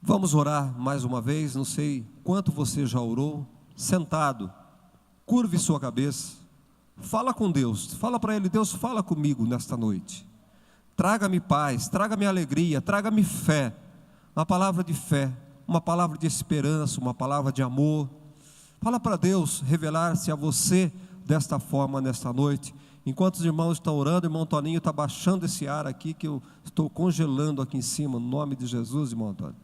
Vamos orar mais uma vez. Não sei quanto você já orou. Sentado, curve sua cabeça, fala com Deus, fala para Ele: Deus, fala comigo nesta noite, traga-me paz, traga-me alegria, traga-me fé, uma palavra de fé, uma palavra de esperança, uma palavra de amor. Fala para Deus revelar-se a você desta forma nesta noite. Enquanto os irmãos estão orando, o irmão Toninho está baixando esse ar aqui, que eu estou congelando aqui em cima, no nome de Jesus, irmão Antônio.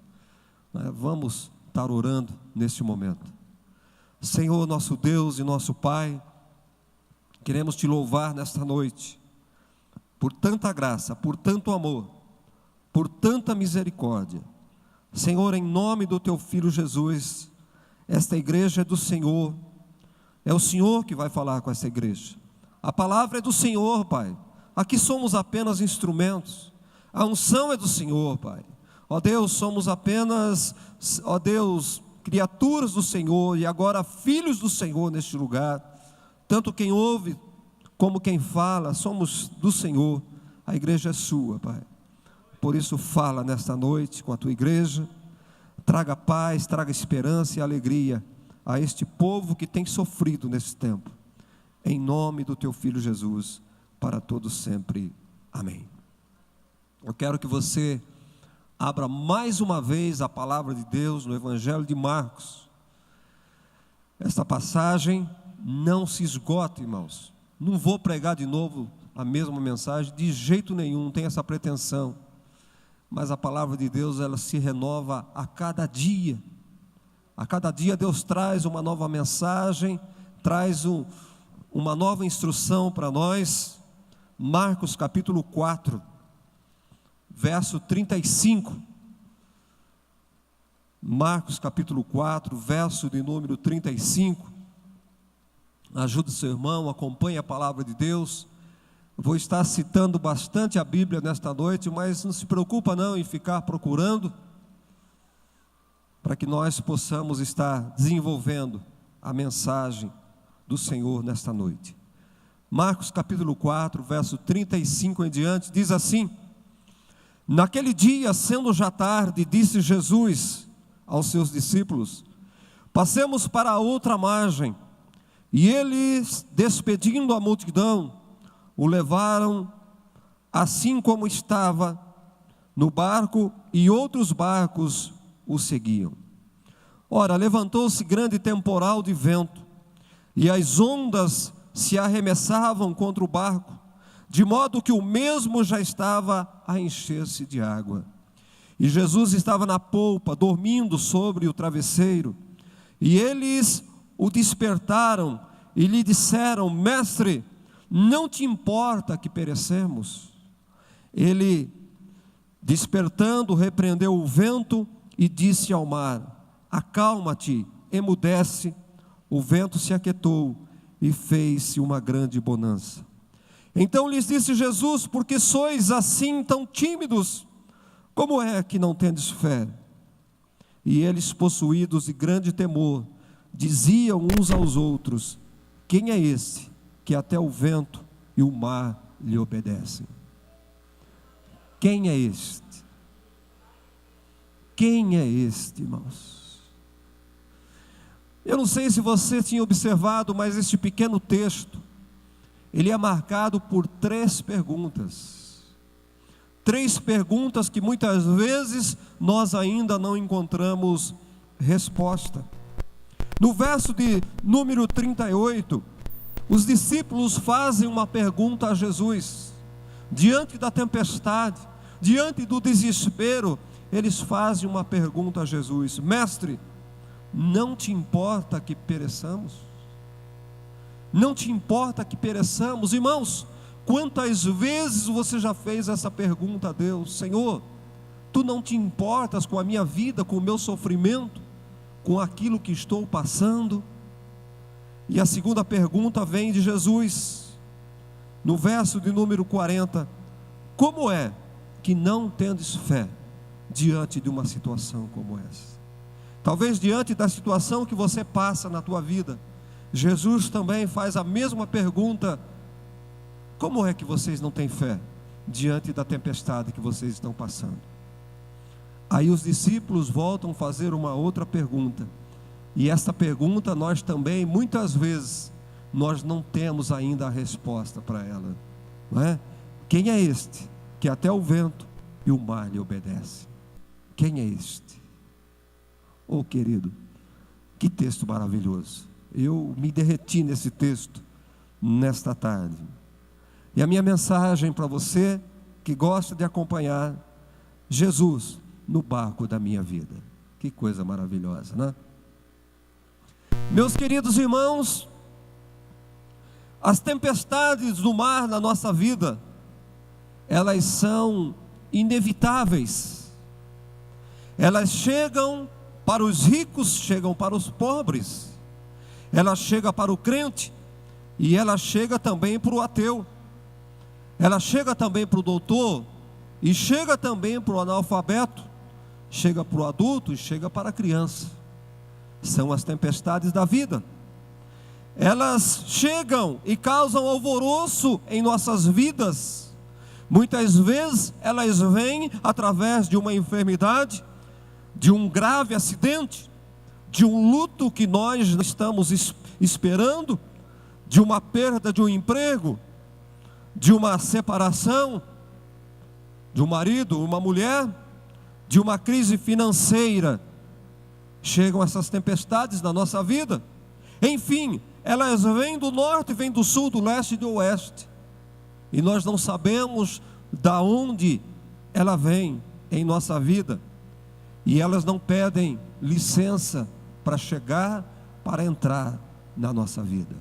Vamos estar orando neste momento. Senhor, nosso Deus e nosso Pai, queremos te louvar nesta noite, por tanta graça, por tanto amor, por tanta misericórdia. Senhor, em nome do teu Filho Jesus, esta igreja é do Senhor, é o Senhor que vai falar com essa igreja. A palavra é do Senhor, Pai. Aqui somos apenas instrumentos. A unção é do Senhor, Pai. Ó Deus, somos apenas, ó Deus, criaturas do Senhor e agora filhos do Senhor neste lugar. Tanto quem ouve como quem fala, somos do Senhor. A igreja é sua, Pai. Por isso fala nesta noite com a tua igreja. Traga paz, traga esperança e alegria a este povo que tem sofrido nesse tempo. Em nome do teu Filho Jesus, para todos sempre. Amém. Eu quero que você abra mais uma vez a palavra de Deus no Evangelho de Marcos. Esta passagem não se esgota, irmãos. Não vou pregar de novo a mesma mensagem, de jeito nenhum, não tem essa pretensão. Mas a palavra de Deus, ela se renova a cada dia. A cada dia Deus traz uma nova mensagem, traz uma nova instrução para nós. Marcos capítulo 4. Verso 35, Marcos capítulo 4, verso de número 35, ajude seu irmão, acompanhe a palavra de Deus. Vou estar citando bastante a Bíblia nesta noite, mas não se preocupa não em ficar procurando, para que nós possamos estar desenvolvendo a mensagem do Senhor nesta noite. Marcos capítulo 4, verso 35 em diante, diz assim: Naquele dia, sendo já tarde, disse Jesus aos seus discípulos: Passemos para a outra margem. E eles, despedindo a multidão, o levaram assim como estava no barco, e outros barcos o seguiam. Ora, levantou-se grande temporal de vento, e as ondas se arremessavam contra o barco, de modo que o mesmo já estava a encher-se de água. E Jesus estava na polpa, dormindo sobre o travesseiro. E eles o despertaram e lhe disseram: Mestre, não te importa que perecemos? Ele, despertando, repreendeu o vento e disse ao mar: Acalma-te, emudece. O vento se aquietou e fez-se uma grande bonança. Então lhes disse Jesus: Por que sois assim tão tímidos? Como é que não tendes fé? E eles, possuídos de grande temor, diziam uns aos outros: Quem é esse que até o vento e o mar lhe obedecem? Quem é este? Quem é este, irmãos? Eu não sei se você tinha observado, mas este pequeno texto, ele é marcado por três perguntas. Três perguntas que muitas vezes nós ainda não encontramos resposta. No verso de número 38, os discípulos fazem uma pergunta a Jesus. Diante da tempestade, diante do desespero, eles fazem uma pergunta a Jesus: Mestre, não te importa que pereçamos? Não te importa que pereçamos? Irmãos, quantas vezes você já fez essa pergunta a Deus? Senhor, Tu não te importas com a minha vida, com o meu sofrimento, com aquilo que estou passando? E a segunda pergunta vem de Jesus, no verso de número 40. Como é que não tendes fé diante de uma situação como essa? Talvez diante da situação que você passa na tua vida, Jesus também faz a mesma pergunta: como é que vocês não têm fé diante da tempestade que vocês estão passando? Aí os discípulos voltam a fazer uma outra pergunta. E essa pergunta nós também, muitas vezes, nós não temos ainda a resposta para ela, não é? Quem é este que até o vento e o mar lhe obedecem? Quem é este? Oh, querido, que texto maravilhoso. Eu me derreti nesse texto nesta tarde. E a minha mensagem para você que gosta de acompanhar Jesus no barco da minha vida. Que coisa maravilhosa, né? Meus queridos irmãos, as tempestades do mar na nossa vida, elas são inevitáveis. Elas chegam para os ricos, chegam para os pobres. Ela chega para o crente e ela chega também para o ateu. Ela chega também para o doutor e chega também para o analfabeto. Chega para o adulto e chega para a criança. São as tempestades da vida. Elas chegam e causam alvoroço em nossas vidas. Muitas vezes elas vêm através de uma enfermidade, de um grave acidente, de um luto que nós estamos esperando, de uma perda de um emprego, de uma separação, de um marido, uma mulher, de uma crise financeira. Chegam essas tempestades na nossa vida. Enfim, elas vêm do norte, vêm do sul, do leste e do oeste. E nós não sabemos da onde ela vem em nossa vida. E elas não pedem licença para chegar, para entrar na nossa vida.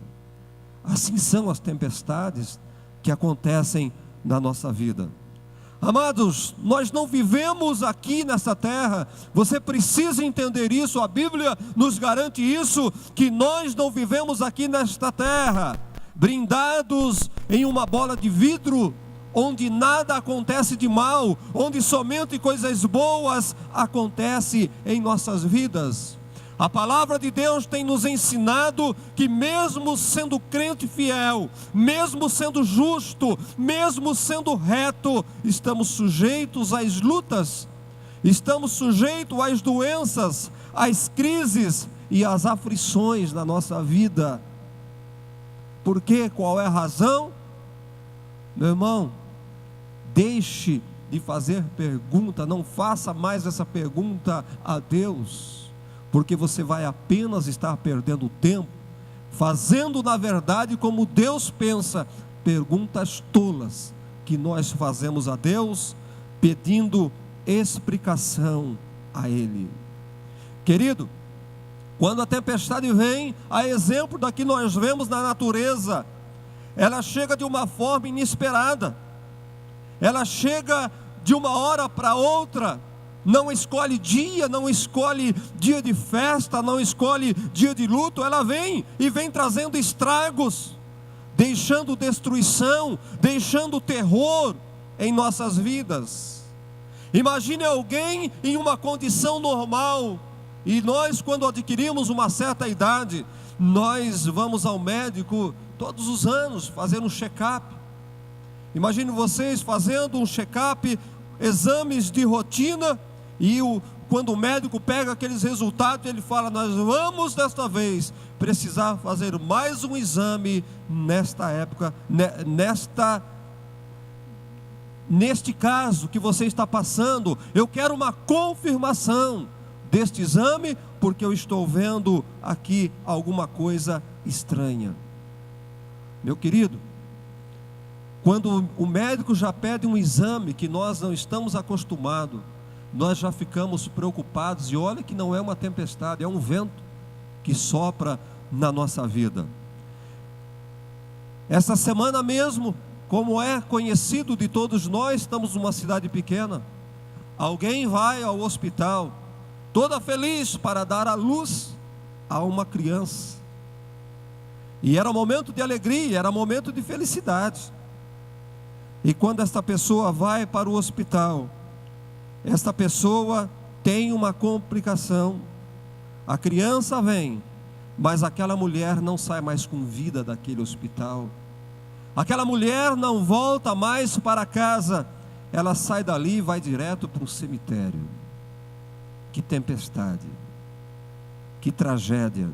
Assim são as tempestades que acontecem na nossa vida. Amados, nós não vivemos aqui nessa terra. Você precisa entender isso. A Bíblia nos garante isso, que nós não vivemos aqui nesta terra brindados em uma bola de vidro, onde nada acontece de mal, onde somente coisas boas acontecem em nossas vidas. A palavra de Deus tem nos ensinado que mesmo sendo crente fiel, mesmo sendo justo, mesmo sendo reto, estamos sujeitos às lutas, estamos sujeitos às doenças, às crises e às aflições na nossa vida. Por quê? Qual é a razão? Meu irmão, deixe de fazer pergunta, não faça mais essa pergunta a Deus, porque você vai apenas estar perdendo tempo, fazendo na verdade como Deus pensa, perguntas tolas, que nós fazemos a Deus, pedindo explicação a Ele. Querido, quando a tempestade vem, a exemplo da que nós vemos na natureza, ela chega de uma forma inesperada, ela chega de uma hora para outra, não escolhe dia, não escolhe dia de festa, não escolhe dia de luto, ela vem e vem trazendo estragos, deixando destruição, deixando terror em nossas vidas. Imagine alguém em uma condição normal, e nós, quando adquirimos uma certa idade, nós vamos ao médico todos os anos fazer um check-up. Imagine vocês fazendo um check-up, exames de rotina, e quando o médico pega aqueles resultados, ele fala: nós vamos desta vez precisar fazer mais um exame nesta época, neste caso que você está passando, eu quero uma confirmação deste exame, porque eu estou vendo aqui alguma coisa estranha. Meu querido, quando o médico já pede um exame que nós não estamos acostumados, nós já ficamos preocupados, e olha que não é uma tempestade, é um vento que sopra na nossa vida. Essa semana mesmo, como é conhecido de todos nós, estamos numa cidade pequena, alguém vai ao hospital, toda feliz para dar à luz a uma criança, e era momento de alegria, era momento de felicidade. E quando esta pessoa vai para o hospital, esta pessoa tem uma complicação, a criança vem, mas aquela mulher não sai mais com vida daquele hospital, aquela mulher não volta mais para casa, ela sai dali e vai direto para o cemitério. Que tempestade, que tragédia.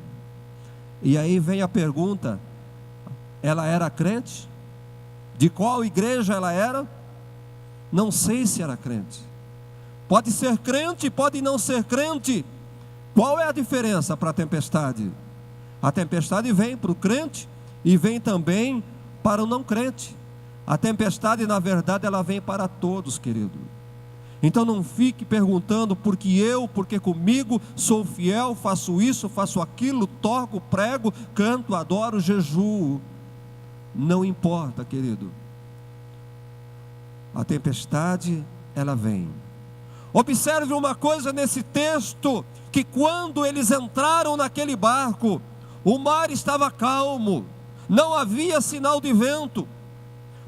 E aí vem a pergunta: ela era crente? De qual igreja ela era? Não sei se era crente. Pode ser crente, pode não ser crente. Qual é a diferença para a tempestade? A tempestade vem para o crente e vem também para o não crente. A tempestade, na verdade, ela vem para todos, querido. Então não fique perguntando porque comigo sou fiel, faço isso, faço aquilo, toco, prego, canto, adoro, jejuo. Não importa, querido. A tempestade, ela vem. Observe uma coisa nesse texto, que quando eles entraram naquele barco, o mar estava calmo, não havia sinal de vento,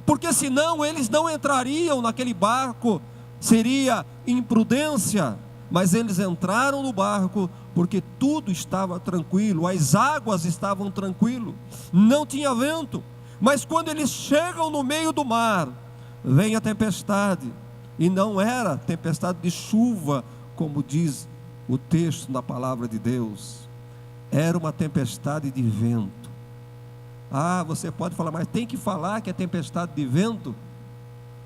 porque senão eles não entrariam naquele barco, seria imprudência. Mas eles entraram no barco porque tudo estava tranquilo, as águas estavam tranquilas, não tinha vento. Mas quando eles chegam no meio do mar, vem a tempestade, e não era tempestade de chuva, como diz o texto na palavra de Deus, era uma tempestade de vento. Ah, você pode falar, mas tem que falar que é tempestade de vento?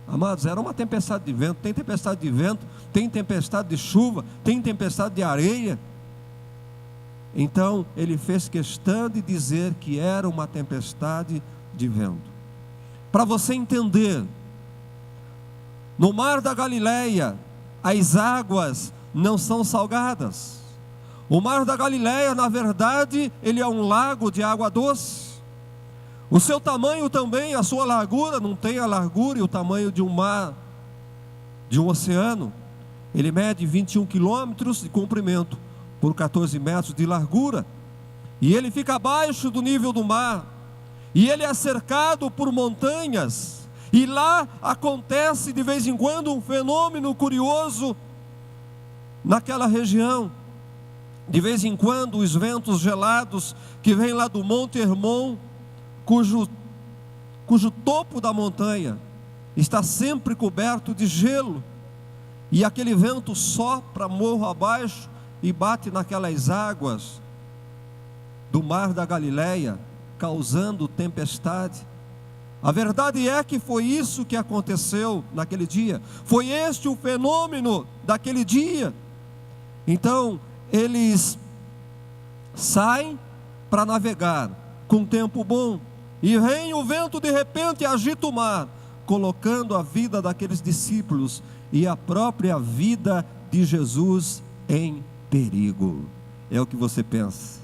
Amados, era uma tempestade de vento. Tem tempestade de vento, tem tempestade de chuva, tem tempestade de areia. Então ele fez questão de dizer que era uma tempestade de vento. Para você entender, no mar da Galileia, as águas não são salgadas. O mar da Galileia, na verdade, ele é um lago de água doce. O seu tamanho também, a sua largura, não tem a largura e o tamanho de um mar, de um oceano. Ele mede 21 quilômetros de comprimento, por 14 metros de largura. E ele fica abaixo do nível do mar. E ele é cercado por montanhas. E lá acontece de vez em quando um fenômeno curioso naquela região. De vez em quando os ventos gelados que vêm lá do Monte Hermon, cujo topo da montanha está sempre coberto de gelo, e aquele vento sopra morro abaixo e bate naquelas águas do mar da Galileia, causando tempestade. A verdade é que foi isso que aconteceu naquele dia, foi este o fenômeno daquele dia. Então eles saem para navegar com tempo bom, e vem o vento de repente e agita o mar, colocando a vida daqueles discípulos e a própria vida de Jesus em perigo. É o que você pensa.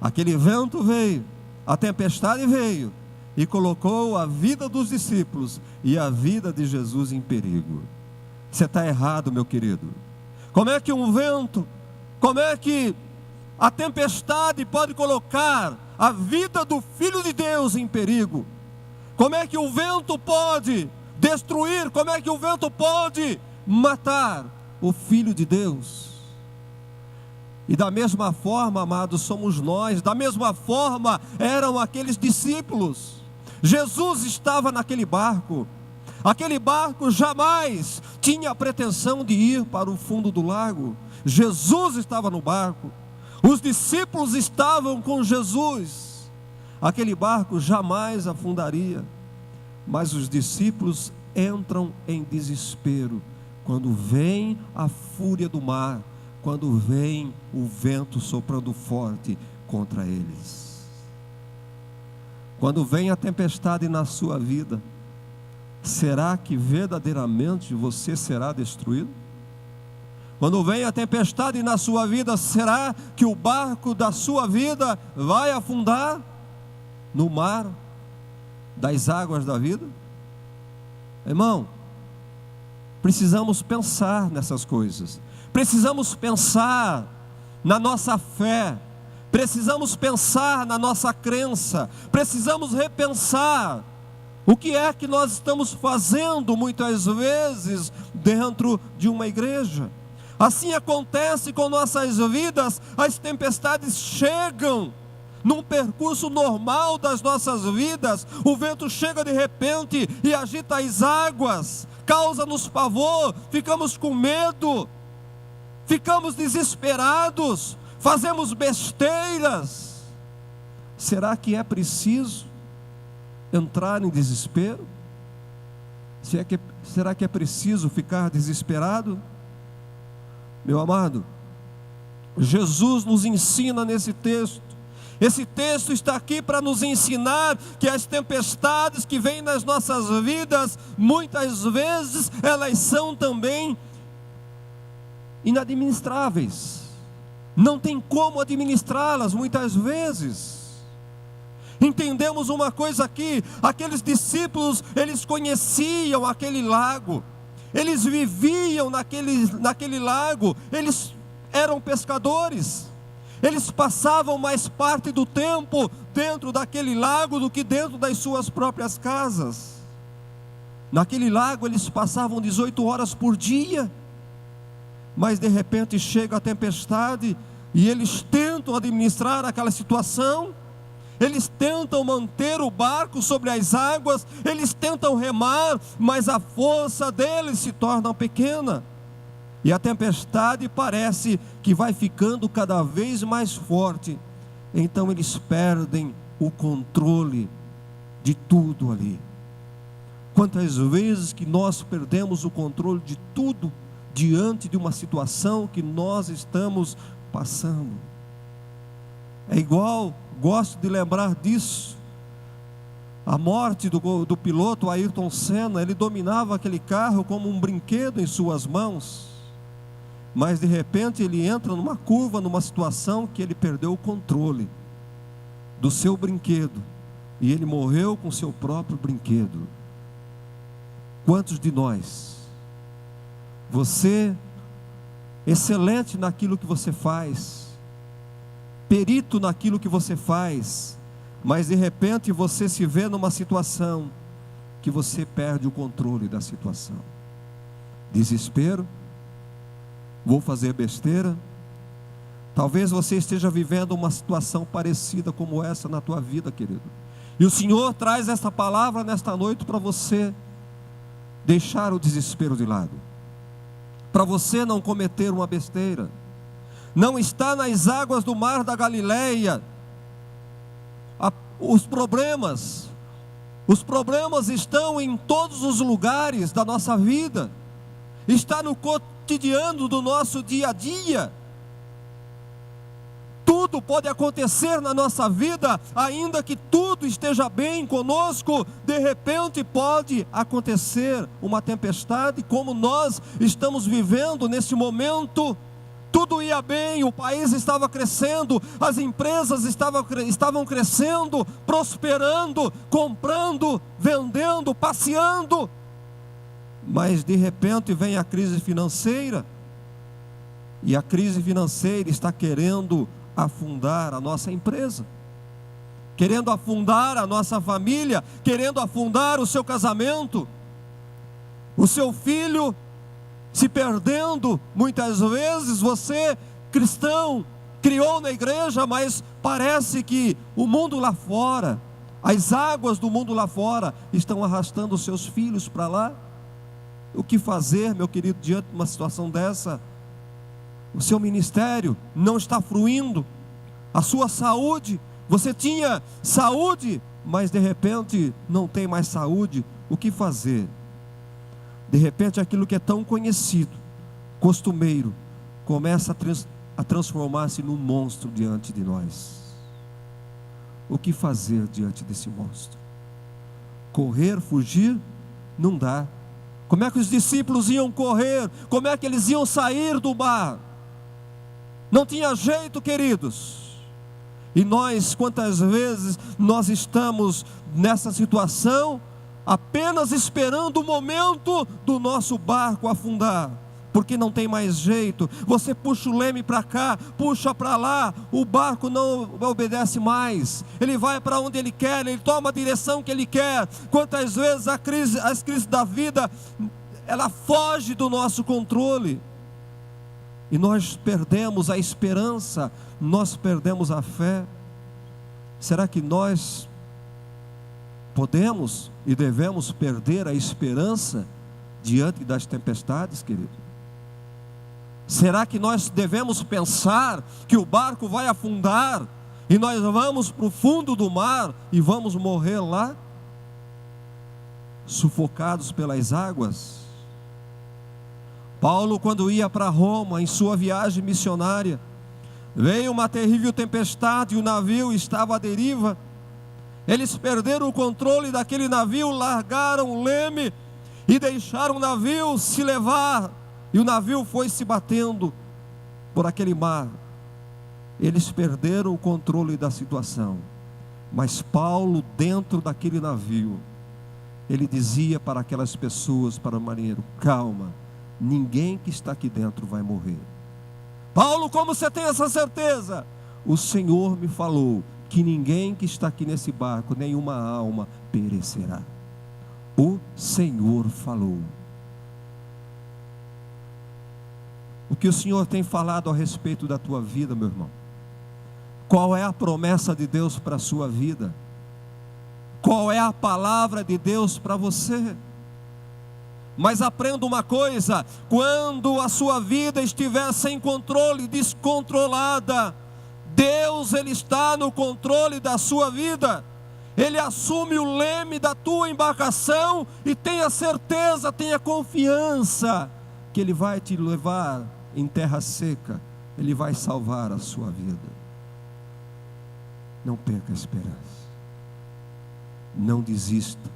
Aquele vento veio, a tempestade veio e colocou a vida dos discípulos e a vida de Jesus em perigo. Você está errado, meu querido. Como é que um vento, como é que a tempestade pode colocar a vida do Filho de Deus em perigo? Como é que o vento pode destruir? Como é que o vento pode matar o Filho de Deus? E da mesma forma, amados, somos nós. Da mesma forma eram aqueles discípulos. Jesus estava naquele barco. Aquele barco jamais tinha a pretensão de ir para o fundo do lago. Jesus estava no barco. Os discípulos estavam com Jesus. Aquele barco jamais afundaria. Mas os discípulos entram em desespero quando vem a fúria do mar, quando vem o vento soprando forte contra eles. Quando vem a tempestade na sua vida, será que verdadeiramente você será destruído? Quando vem a tempestade na sua vida, será que o barco da sua vida vai afundar no mar das águas da vida? Irmão, precisamos pensar nessas coisas. Precisamos pensar na nossa fé. Precisamos pensar na nossa crença. Precisamos repensar o que é que nós estamos fazendo muitas vezes dentro de uma igreja. Assim acontece com nossas vidas. As tempestades chegam num percurso normal das nossas vidas. O vento chega de repente e agita as águas, causa-nos pavor, ficamos com medo. ficamos desesperados, fazemos besteiras. Será que é preciso entrar em desespero? Será que é preciso ficar desesperado? Meu amado, Jesus nos ensina nesse texto. Esse texto está aqui para nos ensinar que as tempestades que vêm nas nossas vidas, muitas vezes elas são também inadministráveis. Não tem como administrá-las muitas vezes. Entendemos uma coisa aqui: aqueles discípulos, eles conheciam aquele lago, eles viviam naquele lago, eles eram pescadores, eles passavam mais parte do tempo dentro daquele lago do que dentro das suas próprias casas. Naquele lago eles passavam 18 horas por dia, mas de repente chega a tempestade e eles tentam administrar aquela situação. Eles tentam manter o barco sobre as águas, eles tentam remar, mas a força deles se torna pequena. E a tempestade parece que vai ficando cada vez mais forte. Então eles perdem o controle de tudo ali. Quantas vezes que nós perdemos o controle de tudo diante de uma situação que nós estamos passando? É igual, gosto de lembrar disso, a morte do piloto Ayrton Senna. Ele dominava aquele carro como um brinquedo em suas mãos, mas de repente ele entra numa curva, numa situação que ele perdeu o controle do seu brinquedo, e ele morreu com seu próprio brinquedo. Quantos de nós, você, excelente naquilo que você faz, perito naquilo que você faz, mas de repente você se vê numa situação que você perde o controle da situação. Desespero, vou fazer besteira. Talvez você esteja vivendo uma situação parecida como essa na tua vida, querido. E o Senhor traz essa palavra nesta noite para você deixar o desespero de lado, para você não cometer uma besteira. Não está nas águas do mar da Galileia os problemas estão em todos os lugares da nossa vida, está no cotidiano do nosso dia a dia. Tudo pode acontecer na nossa vida, ainda que tudo esteja bem conosco, de repente pode acontecer uma tempestade, como nós estamos vivendo nesse momento. Tudo ia bem, o país estava crescendo, as empresas estavam crescendo, prosperando, comprando, vendendo, passeando, mas de repente vem a crise financeira, e a crise financeira está querendo afundar a nossa empresa, querendo afundar a nossa família, querendo afundar o seu casamento, o seu filho se perdendo. Muitas vezes você, cristão, criou na igreja, mas parece que o mundo lá fora, as águas do mundo lá fora, estão arrastando os seus filhos para lá. O que fazer, meu querido, diante de uma situação dessa? O seu ministério não está fluindo, a sua saúde, você tinha saúde, mas de repente não tem mais saúde. O que fazer? De repente aquilo que é tão conhecido, costumeiro, começa a transformar-se num monstro diante de nós. O que fazer diante desse monstro? Correr, fugir? Não dá. Como é que os discípulos iam correr? Como é que eles iam sair do mar? Não tinha jeito, queridos. E nós, quantas vezes nós estamos nessa situação, apenas esperando o momento do nosso barco afundar, porque não tem mais jeito. Você puxa o leme para cá, puxa para lá, o barco não obedece mais, ele vai para onde ele quer, ele toma a direção que ele quer. Quantas vezes as crises da vida, ela foge do nosso controle, e nós perdemos a esperança, nós perdemos a fé. Será que nós podemos e devemos perder a esperança diante das tempestades, querido? Será que nós devemos pensar que o barco vai afundar e nós vamos para o fundo do mar e vamos morrer lá, sufocados pelas águas? Paulo, quando ia para Roma, em sua viagem missionária, veio uma terrível tempestade e o navio estava à deriva. Eles perderam o controle daquele navio, largaram o leme e deixaram o navio se levar. E o navio foi se batendo por aquele mar. Eles perderam o controle da situação. Mas Paulo, dentro daquele navio, ele dizia para aquelas pessoas, para o marinheiro: calma, ninguém que está aqui dentro vai morrer. Paulo, como você tem essa certeza? O Senhor me falou que ninguém que está aqui nesse barco, nenhuma alma perecerá. O Senhor falou. O que o Senhor tem falado a respeito da tua vida, meu irmão? Qual é a promessa de Deus para a sua vida? Qual é a palavra de Deus para você? Mas aprenda uma coisa: quando a sua vida estiver sem controle, descontrolada, Deus, Ele está no controle da sua vida. Ele assume o leme da tua embarcação e tenha certeza, tenha confiança que Ele vai te levar em terra seca. Ele vai salvar a sua vida. Não perca a esperança. Não desista.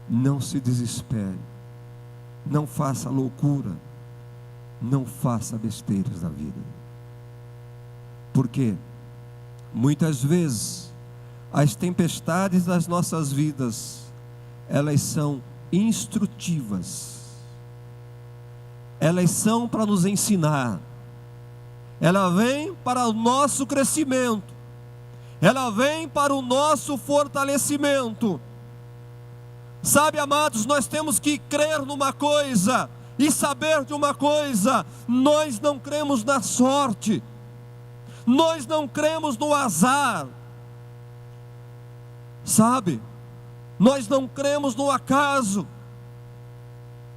Não se desespere. Não faça loucura. Não faça besteiras na vida. Porque muitas vezes as tempestades das nossas vidas, elas são instrutivas. Elas são para nos ensinar. Ela vem para o nosso crescimento. Ela vem para o nosso fortalecimento. Sabe, amados, nós temos que crer numa coisa e saber de uma coisa: nós não cremos na sorte, nós não cremos no azar, sabe, nós não cremos no acaso.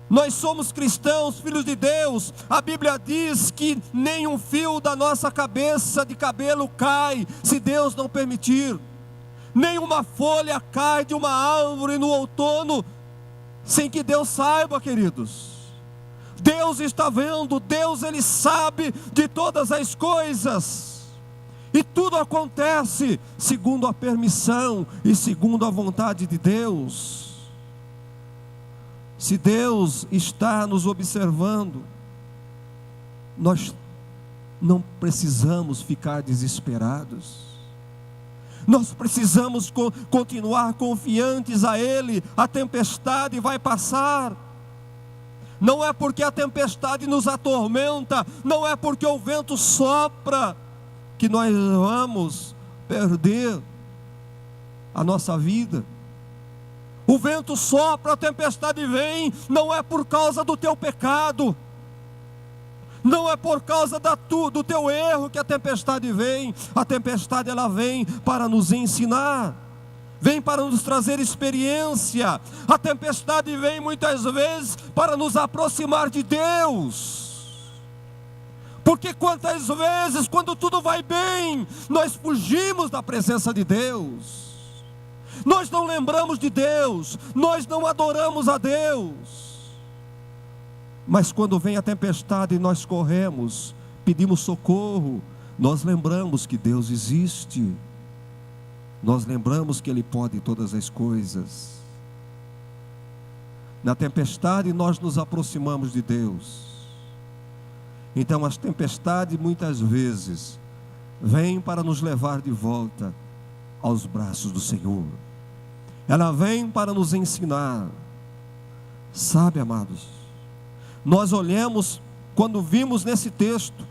Nós somos cristãos, filhos de Deus. A Bíblia diz que nem um fio da nossa cabeça de cabelo cai, se Deus não permitir. Nenhuma folha cai de uma árvore no outono, sem que Deus saiba, queridos. Deus está vendo, Deus, Ele sabe de todas as coisas. E tudo acontece segundo a permissão e segundo a vontade de Deus. Se Deus está nos observando, nós não precisamos ficar desesperados. Nós precisamos continuar confiantes a Ele. A tempestade vai passar. Não é porque a tempestade nos atormenta, não é porque o vento sopra, que nós vamos perder a nossa vida. O vento sopra, a tempestade vem, não é por causa do teu pecado, não é por causa do teu erro que a tempestade vem. A tempestade, ela vem para nos ensinar, vem para nos trazer experiência. A tempestade vem muitas vezes para nos aproximar de Deus. Porque quantas vezes, quando tudo vai bem, nós fugimos da presença de Deus. Nós não lembramos de Deus, nós não adoramos a Deus. Mas quando vem a tempestade e nós corremos, pedimos socorro, nós lembramos que Deus existe. Nós lembramos que Ele pode todas as coisas. Na tempestade nós nos aproximamos de Deus. Então as tempestades muitas vezes vêm para nos levar de volta aos braços do Senhor. Ela vem para nos ensinar. Sabe, amados, nós olhamos, quando vimos nesse texto,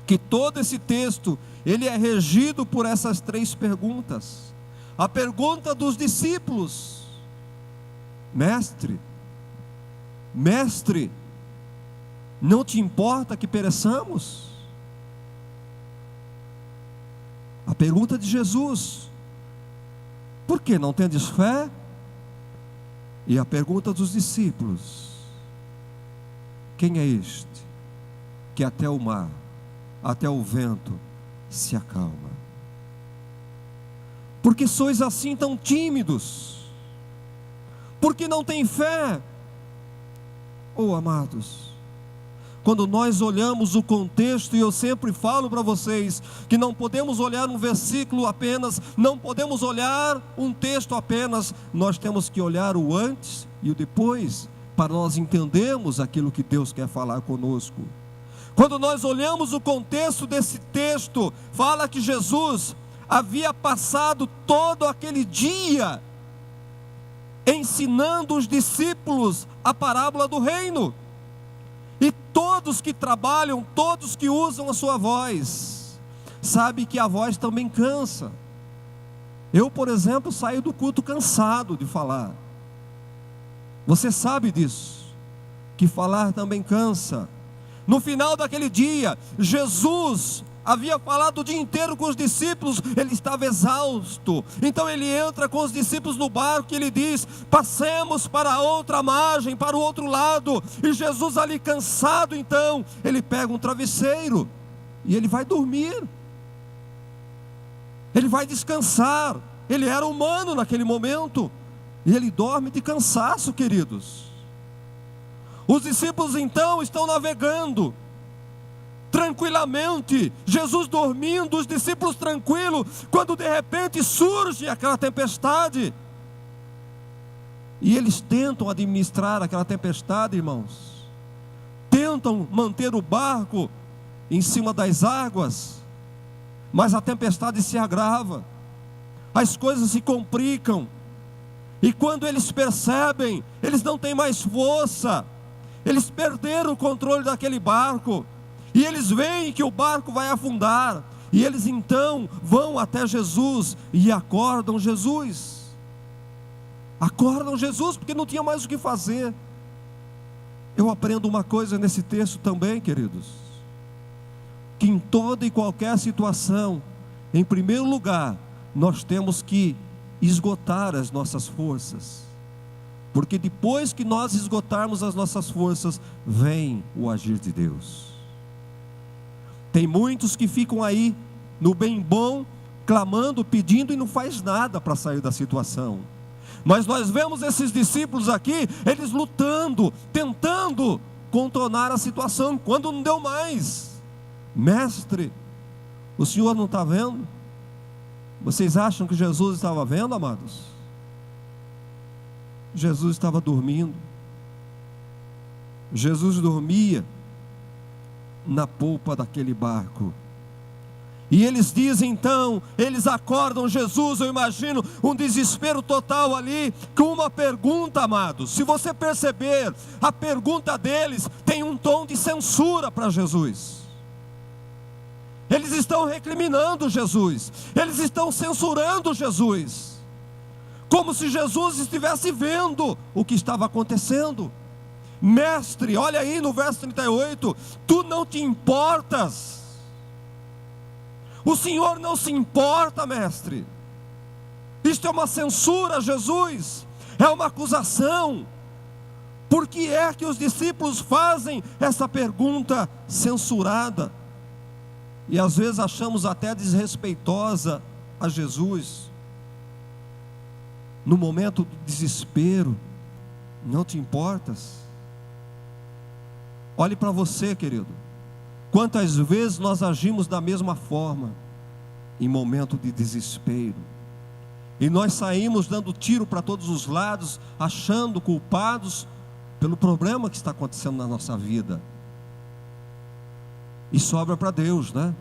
que todo esse texto, ele é regido por essas três perguntas. A pergunta dos discípulos: Mestre, não te importa que pereçamos? A pergunta de Jesus: por que não tendes fé? E a pergunta dos discípulos: quem é este que até o mar, até o vento se acalma. Porque sois assim tão tímidos? Porque não tem fé? Oh, amados, quando nós olhamos o contexto, e eu sempre falo para vocês, que não podemos olhar um versículo apenas, não podemos olhar um texto apenas, nós temos que olhar o antes e o depois, para nós entendermos aquilo que Deus quer falar conosco. Quando nós olhamos o contexto desse texto, fala que Jesus havia passado todo aquele dia ensinando os discípulos a parábola do reino. E todos que trabalham, todos que usam a sua voz, sabe que a voz também cansa. Eu, por exemplo, saio do culto cansado de falar. Você sabe disso, que falar também cansa. No final daquele dia, Jesus havia falado o dia inteiro com os discípulos, ele estava exausto. Então ele entra com os discípulos no barco e ele diz: passemos para a outra margem, para o outro lado. E Jesus ali cansado, então, ele pega um travesseiro e ele vai dormir. Ele vai descansar. Ele era humano naquele momento. E ele dorme de cansaço, queridos. Os discípulos então estão navegando tranquilamente, Jesus dormindo, os discípulos tranquilos, quando de repente surge aquela tempestade, e eles tentam administrar aquela tempestade, irmãos, tentam manter o barco em cima das águas, mas a tempestade se agrava, as coisas se complicam, e quando eles percebem, eles não têm mais força, eles perderam o controle daquele barco, e eles veem que o barco vai afundar, e eles então vão até Jesus, e acordam Jesus, porque não tinha mais o que fazer. Eu aprendo uma coisa nesse texto também, queridos, que em toda e qualquer situação, em primeiro lugar, nós temos que esgotar as nossas forças, porque depois que nós esgotarmos as nossas forças, vem o agir de Deus. Tem muitos que ficam aí no bem bom, clamando, pedindo e não faz nada para sair da situação. Mas nós vemos esses discípulos aqui, eles lutando, tentando contornar a situação, quando não deu mais. Mestre, o Senhor não está vendo? Vocês acham que Jesus estava vendo, amados? Jesus estava dormindo. Jesus dormia na polpa daquele barco. E eles dizem então, eles acordam Jesus, eu imagino um desespero total ali, com uma pergunta, amados. Se você perceber, a pergunta deles tem um tom de censura para Jesus. Eles estão recriminando Jesus, eles estão censurando Jesus, como se Jesus estivesse vendo o que estava acontecendo. Mestre, olha aí no verso 38, tu não te importas? O Senhor não se importa, mestre? Isto é uma censura a Jesus, é uma acusação. Por que é que os discípulos fazem essa pergunta censurada? E às vezes achamos até desrespeitosa a Jesus. No momento do desespero, não te importas? Olhe para você, querido. Quantas vezes nós agimos da mesma forma, em momento de desespero, e nós saímos dando tiro para todos os lados, achando culpados pelo problema que está acontecendo na nossa vida, e sobra para Deus, né?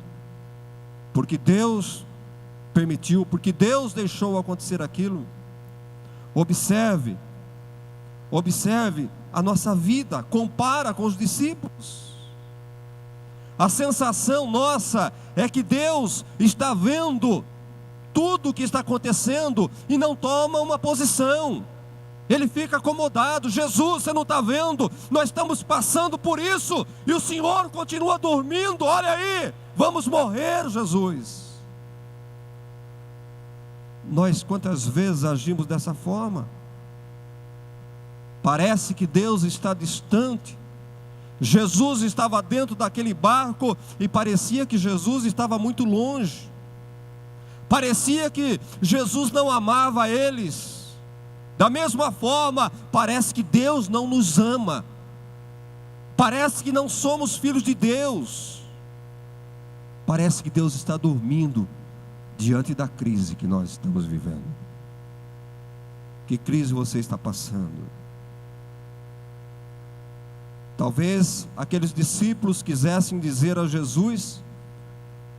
Porque Deus permitiu, porque Deus deixou acontecer aquilo. Observe a nossa vida, compara com os discípulos. A sensação nossa é que Deus está vendo tudo o que está acontecendo e não toma uma posição. Ele fica acomodado. Jesus, você não está vendo? Nós estamos passando por isso e o Senhor continua dormindo. Olha aí, vamos morrer, Jesus. Nós quantas vezes agimos dessa forma? Parece que Deus está distante. Jesus estava dentro daquele barco e parecia que Jesus estava muito longe. Parecia que Jesus não amava eles. Da mesma forma, parece que Deus não nos ama. Parece que não somos filhos de Deus. Parece que Deus está dormindo diante da crise que nós estamos vivendo. Que crise você está passando? Talvez aqueles discípulos quisessem dizer a Jesus,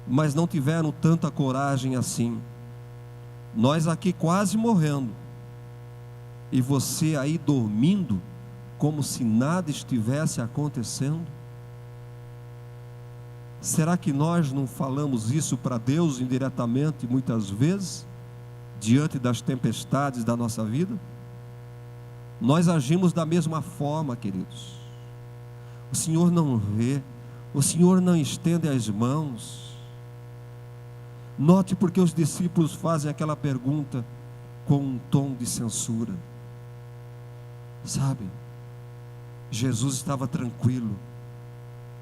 mas não tiveram tanta coragem assim. Nós aqui quase morrendo, e você aí dormindo, como se nada estivesse acontecendo. Será que nós não falamos isso para Deus indiretamente muitas vezes, diante das tempestades da nossa vida? Nós agimos da mesma forma, queridos. O Senhor não vê, o Senhor não estende as mãos. Note porque os discípulos fazem aquela pergunta com um tom de censura. Sabe, Jesus estava tranquilo,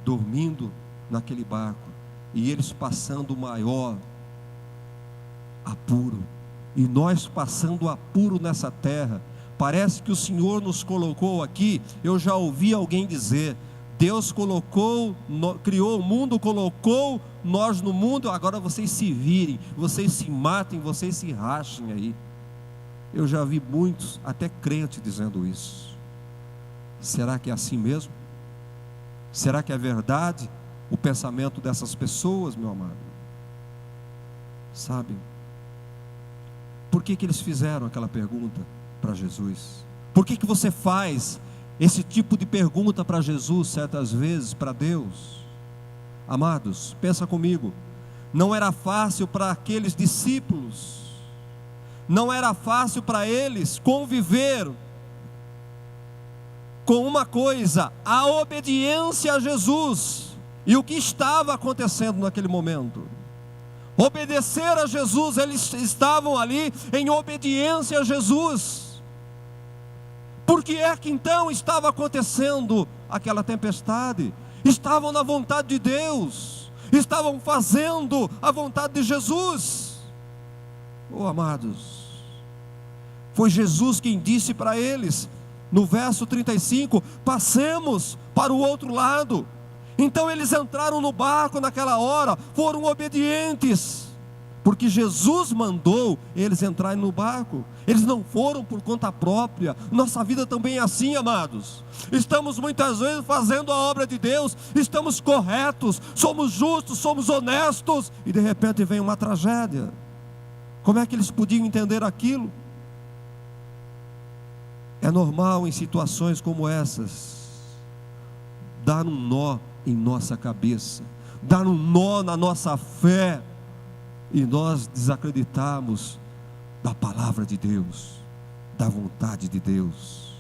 dormindo naquele barco, e eles passando o maior apuro, e nós passando apuro nessa terra. Parece que o Senhor nos colocou aqui. Eu já ouvi alguém dizer: Deus colocou, criou o mundo, colocou nós no mundo, agora vocês se virem, vocês se matem, vocês se rachem aí. Eu já vi muitos, até crentes, dizendo isso. Será que é assim mesmo? Será que é verdade o pensamento dessas pessoas, meu amado? Sabe, por que eles fizeram aquela pergunta para Jesus? Por que você faz esse tipo de pergunta para Jesus certas vezes, para Deus? Amados, pensa comigo. Não era fácil para aqueles discípulos, não era fácil para eles conviver com uma coisa, a obediência a Jesus, e o que estava acontecendo naquele momento. Obedecer a Jesus, eles estavam ali em obediência a Jesus. Por que é que então estava acontecendo aquela tempestade? Estavam na vontade de Deus, estavam fazendo a vontade de Jesus. Oh, amados, foi Jesus quem disse para eles, no verso 35, passemos para o outro lado. Então eles entraram no barco naquela hora, foram obedientes, porque Jesus mandou eles entrarem no barco. Eles não foram por conta própria. Nossa vida também é assim, amados. Estamos muitas vezes fazendo a obra de Deus, estamos corretos, somos justos, somos honestos, e de repente vem uma tragédia. Como é que eles podiam entender aquilo? É normal em situações como essas dar um nó em nossa cabeça, dar um nó na nossa fé, e nós desacreditarmos da palavra de Deus, da vontade de Deus.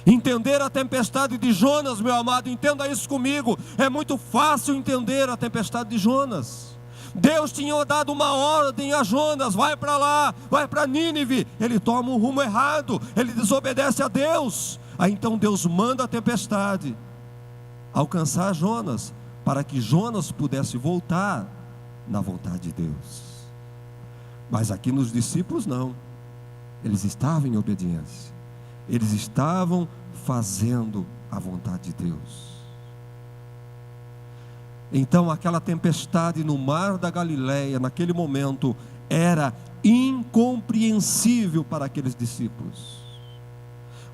Entender a tempestade de Jonas, meu amado, entenda isso comigo. É muito fácil entender a tempestade de Jonas. Deus tinha dado uma ordem a Jonas: vai para lá, vai para Nínive. Ele toma um rumo errado, ele desobedece a Deus. Aí então Deus manda a tempestade alcançar Jonas, para que Jonas pudesse voltar na vontade de Deus. Mas aqui nos discípulos não, eles estavam em obediência, eles estavam fazendo a vontade de Deus. Então aquela tempestade no mar da Galileia, naquele momento, era incompreensível para aqueles discípulos.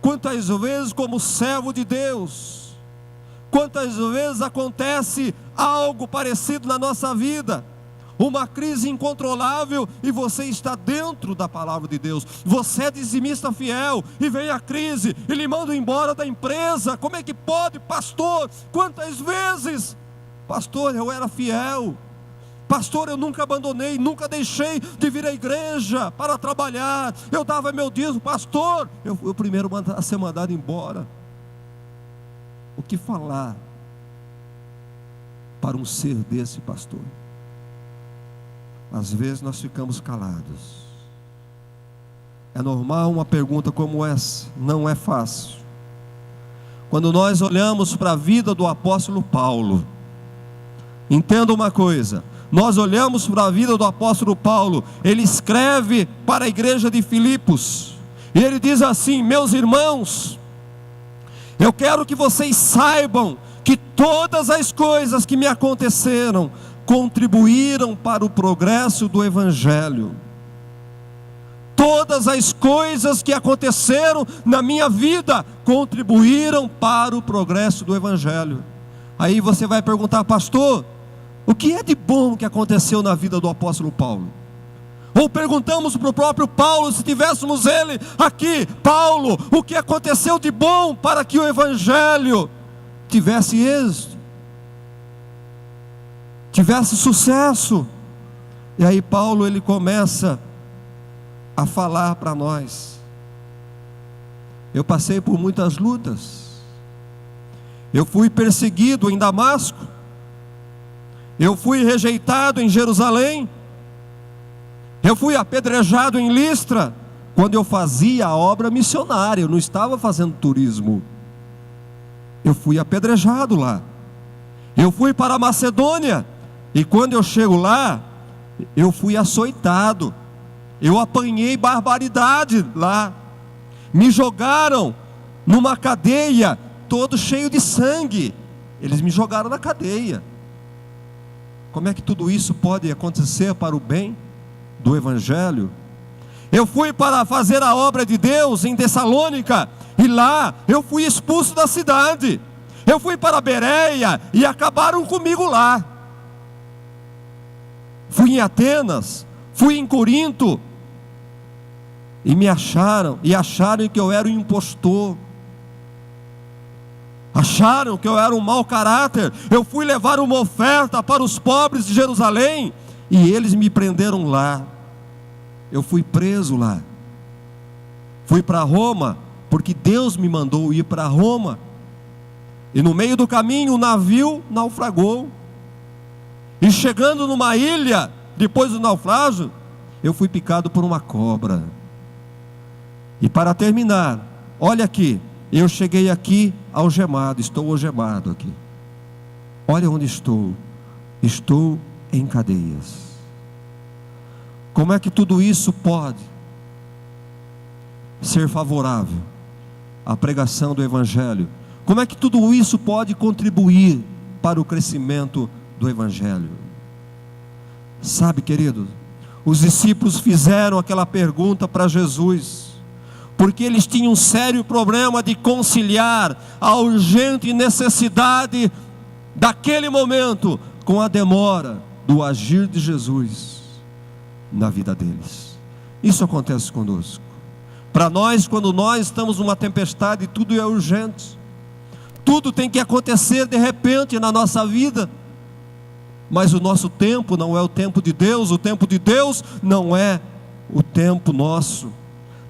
Quantas vezes, como servo de Deus, quantas vezes acontece algo parecido na nossa vida, uma crise incontrolável, e você está dentro da palavra de Deus, você é dizimista fiel, e vem a crise, e lhe mandam embora da empresa. Como é que pode, pastor? Quantas vezes, pastor, eu era fiel, pastor, eu nunca abandonei, nunca deixei de vir à igreja para trabalhar, eu dava meu dízimo, pastor, eu fui o primeiro a ser mandado embora. O que falar para um ser desse, pastor? Às vezes nós ficamos calados. É normal uma pergunta como essa, não é fácil. quando nós olhamos para a vida do apóstolo Paulo, entenda uma coisa, nós olhamos para a vida do apóstolo Paulo, ele escreve para a igreja de Filipos, e ele diz assim: meus irmãos, eu quero que vocês saibam que todas as coisas que me aconteceram contribuíram para o progresso do Evangelho. Todas as coisas que aconteceram na minha vida contribuíram para o progresso do Evangelho. Aí você vai perguntar: pastor, o que é de bom que aconteceu na vida do apóstolo Paulo? Ou perguntamos para o próprio Paulo, se tivéssemos ele aqui: Paulo, o que aconteceu de bom para que o Evangelho tivesse êxito, tivesse sucesso? E aí Paulo, ele começa a falar para nós: eu passei por muitas lutas, eu fui perseguido em Damasco, eu fui rejeitado em Jerusalém, eu fui apedrejado em Listra, quando eu fazia a obra missionária, eu não estava fazendo turismo, eu fui apedrejado lá. Eu fui para a Macedônia, e quando eu chego lá, eu fui açoitado, eu apanhei barbaridade lá, me jogaram numa cadeia, todo cheio de sangue, eles me jogaram na cadeia. Como é que tudo isso pode acontecer para o bem do Evangelho? Eu fui para fazer a obra de Deus em Tessalônica, e lá eu fui expulso da cidade. Eu fui para Bereia, e acabaram comigo lá. Fui em Atenas, fui em Corinto, e me acharam, e acharam que eu era um impostor, acharam que eu era um mau caráter. Eu fui levar uma oferta para os pobres de Jerusalém, e eles me prenderam lá. Eu fui preso lá. Fui para Roma, porque Deus me mandou ir para Roma, e no meio do caminho o navio naufragou, e chegando numa ilha, depois do naufrágio, eu fui picado por uma cobra. E para terminar, olha aqui, eu cheguei aqui algemado, estou algemado aqui. Olha onde estou em cadeias. Como é que tudo isso pode ser favorável à pregação do Evangelho? Como é que tudo isso pode contribuir para o crescimento do Evangelho? Sabe, querido, os discípulos fizeram aquela pergunta para Jesus, porque eles tinham um sério problema de conciliar a urgente necessidade daquele momento com a demora do agir de Jesus na vida deles. Isso acontece conosco. Para nós, quando nós estamos numa tempestade, tudo é urgente, tudo tem que acontecer de repente na nossa vida. Mas o nosso tempo não é o tempo de Deus, o tempo de Deus não é o tempo nosso.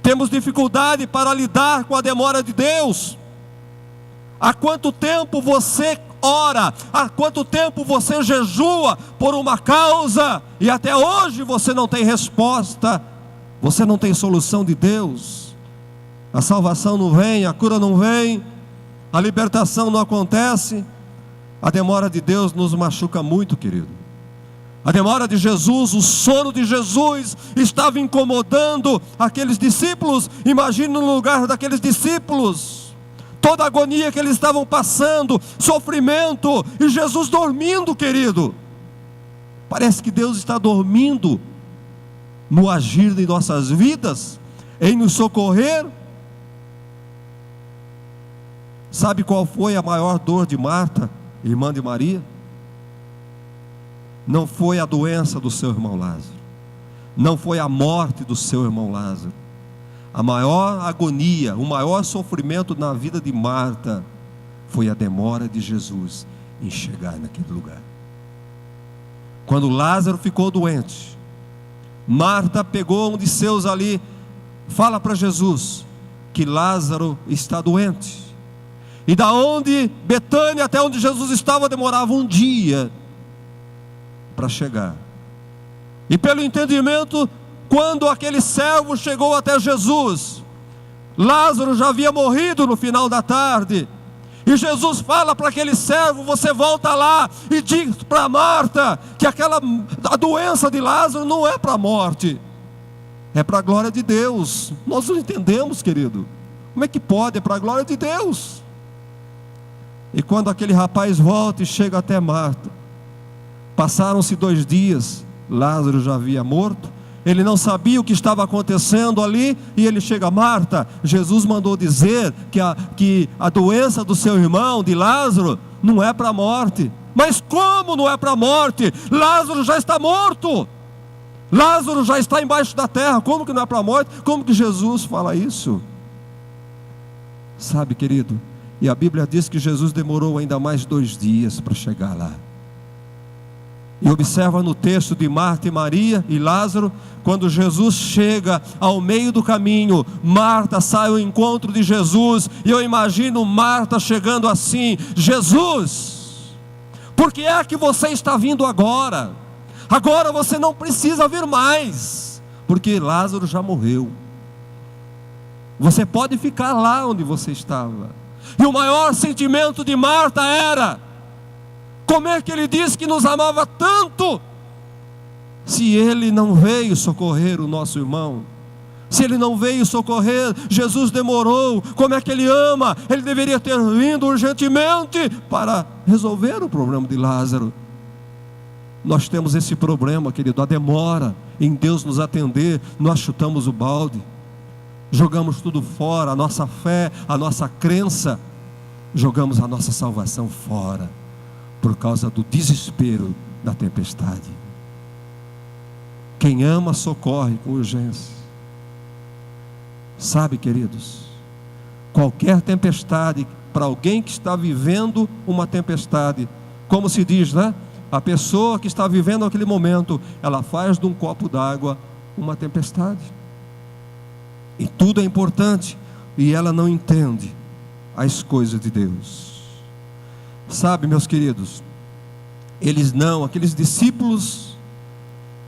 Temos dificuldade para lidar com a demora de Deus. Há quanto tempo você ora? Há quanto tempo você jejua por uma causa e até hoje você não tem resposta? Você não tem solução de Deus. A salvação não vem, a cura não vem, a libertação não acontece. A demora de Deus nos machuca muito, querido. A demora de Jesus, o sono de Jesus estava incomodando aqueles discípulos. Imagine no lugar daqueles discípulos, toda a agonia que eles estavam passando, sofrimento, e Jesus dormindo, querido. Parece que Deus está dormindo no agir de nossas vidas, em nos socorrer. Sabe qual foi a maior dor de Marta, irmã de Maria? Não foi a doença do seu irmão Lázaro, não foi a morte do seu irmão Lázaro. A maior agonia, o maior sofrimento na vida de Marta foi a demora de Jesus em chegar naquele lugar. Quando Lázaro ficou doente, Marta pegou um de seus ali, fala para Jesus que Lázaro está doente. E da onde Betânia até onde Jesus estava demorava um dia para chegar. E pelo entendimento, quando aquele servo chegou até Jesus, Lázaro já havia morrido no final da tarde. E Jesus fala para aquele servo: você volta lá e diz para Marta que a doença de Lázaro não é para a morte, é para a glória de Deus. Nós não entendemos, querido. Como é que pode? É para a glória de Deus. E quando aquele rapaz volta e chega até Marta, passaram-se 2 dias, Lázaro já havia morto. Ele não sabia o que estava acontecendo ali, e ele chega: Marta, Jesus mandou dizer que a doença do seu irmão, de Lázaro, não é para a morte. Mas como não é para a morte? Lázaro já está morto, Lázaro já está embaixo da terra. Como que não é para a morte? Como que Jesus fala isso? Sabe, querido, e a Bíblia diz que Jesus demorou ainda mais 2 dias para chegar lá. E observa no texto de Marta e Maria e Lázaro, quando Jesus chega ao meio do caminho, Marta sai ao encontro de Jesus, e eu imagino Marta chegando assim: Jesus, por que é que você está vindo agora? Agora você não precisa vir mais, porque Lázaro já morreu. Você pode ficar lá onde você estava. E o maior sentimento de Marta era: como é que ele disse que nos amava tanto, se ele não veio socorrer o nosso irmão? Se ele não veio socorrer, Jesus demorou. Como é que ele ama? Ele deveria ter vindo urgentemente para resolver o problema de Lázaro. Nós temos esse problema, querido, a demora em Deus nos atender. Nós chutamos o balde, jogamos tudo fora, a nossa fé, a nossa crença, jogamos a nossa salvação fora, por causa do desespero da tempestade. Quem ama socorre com urgência. Sabe, queridos, qualquer tempestade, para alguém que está vivendo uma tempestade, como se diz, né? A pessoa que está vivendo aquele momento, ela faz de um copo d'água uma tempestade. E tudo é importante, e ela não entende as coisas de Deus. Sabe, meus queridos, aqueles discípulos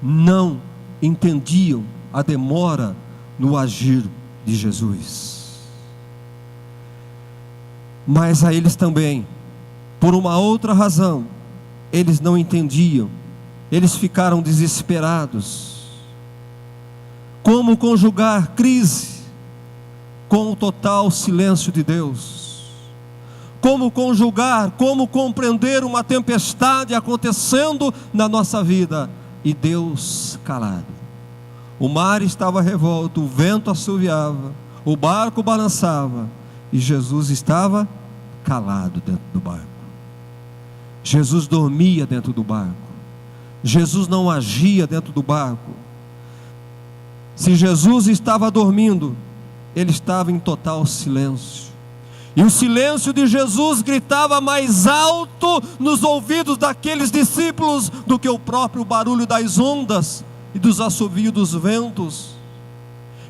não entendiam a demora no agir de Jesus. Mas a eles também, por uma outra razão, eles não entendiam, eles ficaram desesperados. Como conjugar crise com o total silêncio de Deus? Como conjugar, como compreender uma tempestade acontecendo na nossa vida e Deus calado? O mar estava revolto, o vento assoviava, o barco balançava, e Jesus estava calado dentro do barco. Jesus dormia dentro do barco. Jesus não agia dentro do barco. Se Jesus estava dormindo, ele estava em total silêncio. E o silêncio de Jesus gritava mais alto nos ouvidos daqueles discípulos do que o próprio barulho das ondas e dos assovios dos ventos.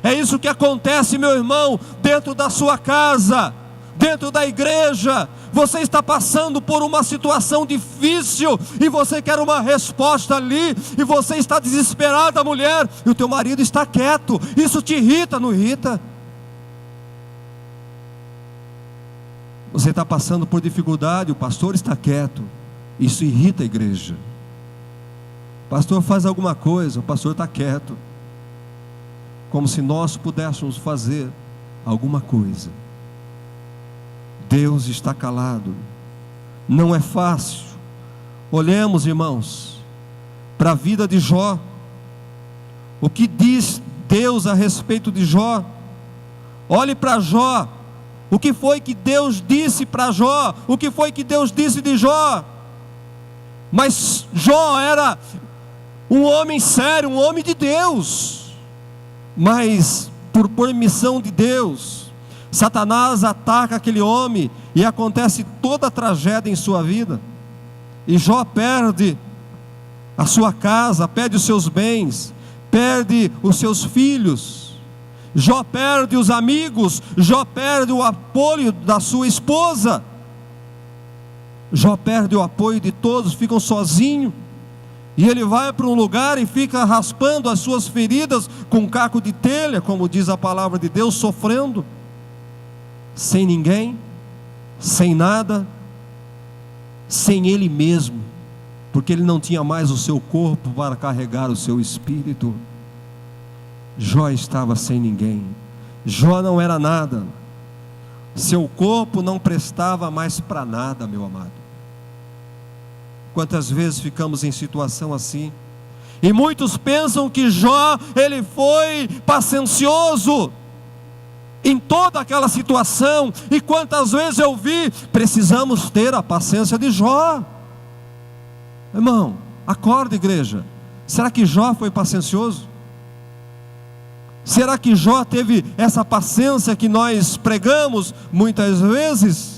É isso que acontece, meu irmão, dentro da sua casa, dentro da igreja. Você está passando por uma situação difícil e você quer uma resposta ali, e você está desesperada, mulher, e o teu marido está quieto. Isso te irrita, não irrita? Você está passando por dificuldade, o pastor está quieto. Isso irrita a igreja. O pastor faz alguma coisa, o pastor está quieto. Como se nós pudéssemos fazer alguma coisa. Deus está calado. Não é fácil. Olhemos, irmãos, para a vida de Jó. O que diz Deus a respeito de Jó? Olhe para Jó. O que foi que Deus disse para Jó? O que foi que Deus disse de Jó? Mas Jó era um homem sério, um homem de Deus. Mas por permissão de Deus, Satanás ataca aquele homem e acontece toda a tragédia em sua vida. E Jó perde a sua casa, perde os seus bens, perde os seus filhos. Jó perde os amigos, Jó perde o apoio da sua esposa. Jó perde o apoio de todos, ficam sozinho. E ele vai para um lugar e fica raspando as suas feridas com um caco de telha, como diz a palavra de Deus, sofrendo, sem ninguém. sem nada, sem ele mesmo, porque ele não tinha mais o seu corpo para carregar o seu espírito. Jó estava sem ninguém. Jó não era nada. Seu corpo não prestava mais para nada, meu amado. Quantas vezes ficamos em situação assim? E muitos pensam que Jó, ele foi paciencioso em toda aquela situação. E quantas vezes eu vi, precisamos ter a paciência de Jó. Irmão, acorda, igreja. Será que Jó foi paciencioso? Será que Jó teve essa paciência que nós pregamos muitas vezes?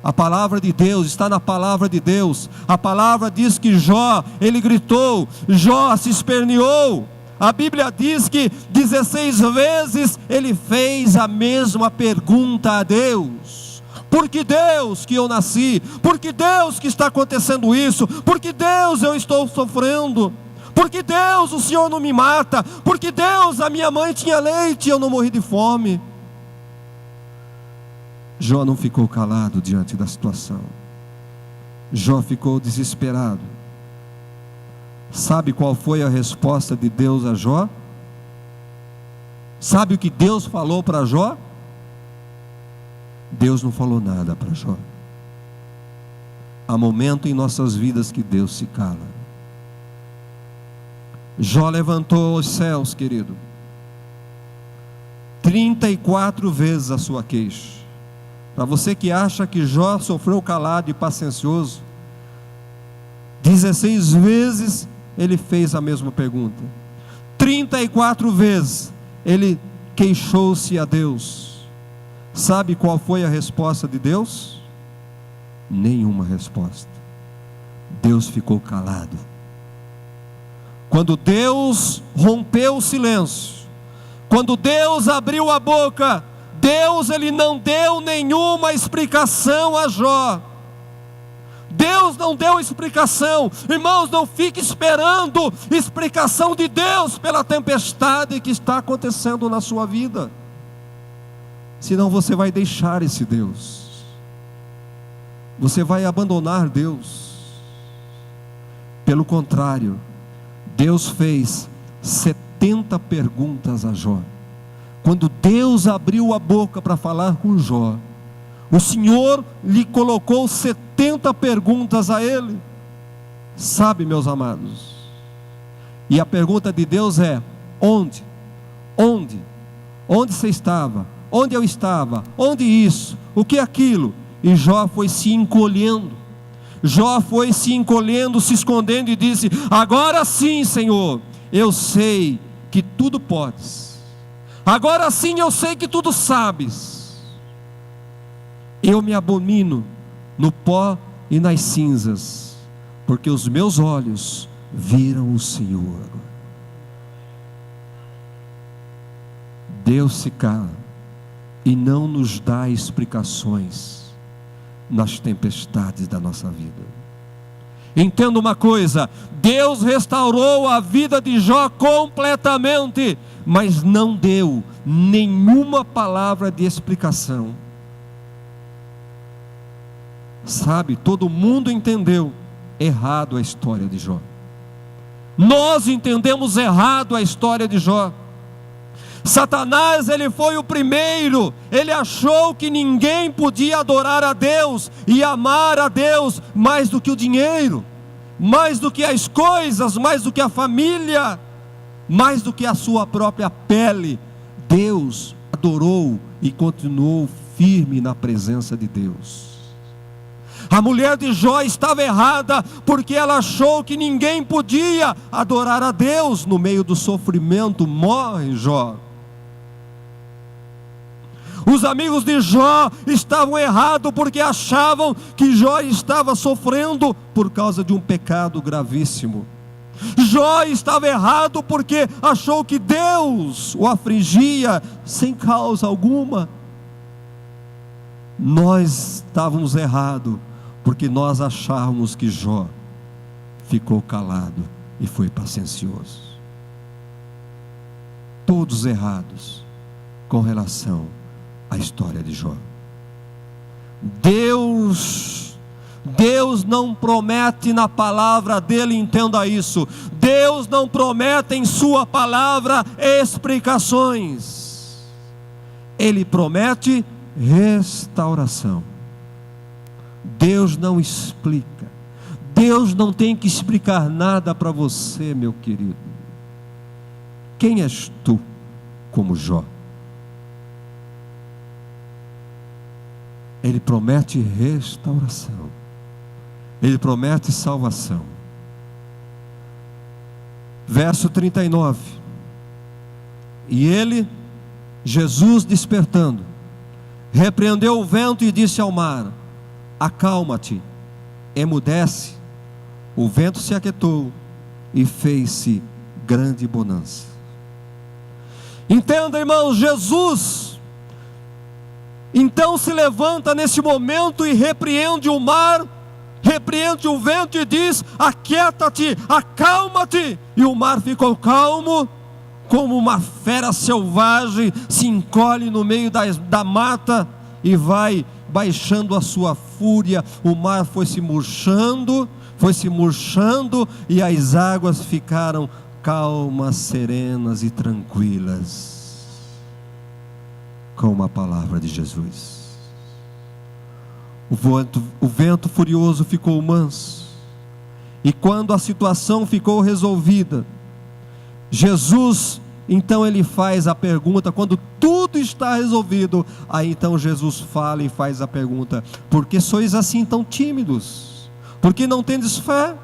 A palavra de Deus está na palavra de Deus. A palavra diz que Jó, ele gritou, Jó se esperneou. A Bíblia diz que 16 vezes ele fez a mesma pergunta a Deus. Por que Deus que eu nasci? Por que Deus que está acontecendo isso? Por que Deus eu estou sofrendo? Por que Deus o Senhor não me mata? Por que Deus a minha mãe tinha leite e eu não morri de fome? Jó não ficou calado diante da situação. Jó ficou desesperado. Sabe qual foi a resposta de Deus a Jó? Sabe o que Deus falou para Jó? Deus não falou nada para Jó. Há momento em nossas vidas que Deus se cala. Jó levantou os céus, querido, 34 vezes a sua queixa. Para você que acha que Jó sofreu calado e paciencioso, 16 vezes ele fez a mesma pergunta. 34 vezes ele queixou-se a Deus. Sabe qual foi a resposta de Deus? Nenhuma resposta. Deus ficou calado. Quando Deus rompeu o silêncio, quando Deus abriu a boca, Deus ele não deu nenhuma explicação a Jó. Deus não deu explicação. Irmãos, não fique esperando explicação de Deus pela tempestade que está acontecendo na sua vida. Senão você vai deixar esse Deus. Você vai abandonar Deus. Pelo contrário, Deus fez 70 perguntas a Jó. Quando Deus abriu a boca para falar com Jó, o Senhor lhe colocou 70 perguntas a ele. Sabe, meus amados? E a pergunta de Deus é: onde? Onde? Onde você estava? Onde eu estava? Onde isso? O que é aquilo? E Jó foi se encolhendo. Jó foi se encolhendo, se escondendo e disse: agora sim, Senhor, eu sei que tudo podes. Agora sim eu sei que tudo sabes. Eu me abomino no pó e nas cinzas, porque os meus olhos viram o Senhor. Deus se cala e não nos dá explicações nas tempestades da nossa vida. Entenda uma coisa: Deus restaurou a vida de Jó completamente, mas não deu nenhuma palavra de explicação. Sabe, todo mundo entendeu errado a história de Jó. Nós entendemos errado a história de Jó. Satanás, ele foi o primeiro. Ele achou que ninguém podia adorar a Deus e amar a Deus mais do que o dinheiro, mais do que as coisas, mais do que a família, mais do que a sua própria pele. Deus adorou e continuou firme na presença de Deus. A mulher de Jó estava errada, porque ela achou que ninguém podia adorar a Deus. No meio do sofrimento, morre Jó. Os amigos de Jó estavam errados, porque achavam que Jó estava sofrendo por causa de um pecado gravíssimo. Jó estava errado porque achou que Deus o afligia sem causa alguma. Nós estávamos errados porque nós achávamos que Jó ficou calado e foi paciencioso. Todos errados com relação à história de Jó. Deus não promete na palavra dele, entenda isso. Deus não promete em sua palavra explicações. Ele promete restauração. Deus não explica. Deus não tem que explicar nada para você, meu querido. Quem és tu como Jó? Ele promete restauração. Ele promete salvação. Verso 39. E ele, Jesus despertando, repreendeu o vento e disse ao mar: acalma-te, emudece. O vento se aquietou e fez-se grande bonança. Entenda, irmãos, Jesus então se levanta nesse momento e repreende o mar, repreende o vento e diz: aquieta-te, acalma-te. E o mar ficou calmo, como uma fera selvagem se encolhe no meio da mata e vai baixando a sua fúria. O mar foi se murchando, e as águas ficaram calmas, serenas e tranquilas, com a palavra de Jesus. O vento furioso ficou manso, e quando a situação ficou resolvida, Jesus, então ele faz a pergunta, quando tudo está resolvido, aí então Jesus fala e faz a pergunta: por que sois assim tão tímidos? Por que não tendes fé?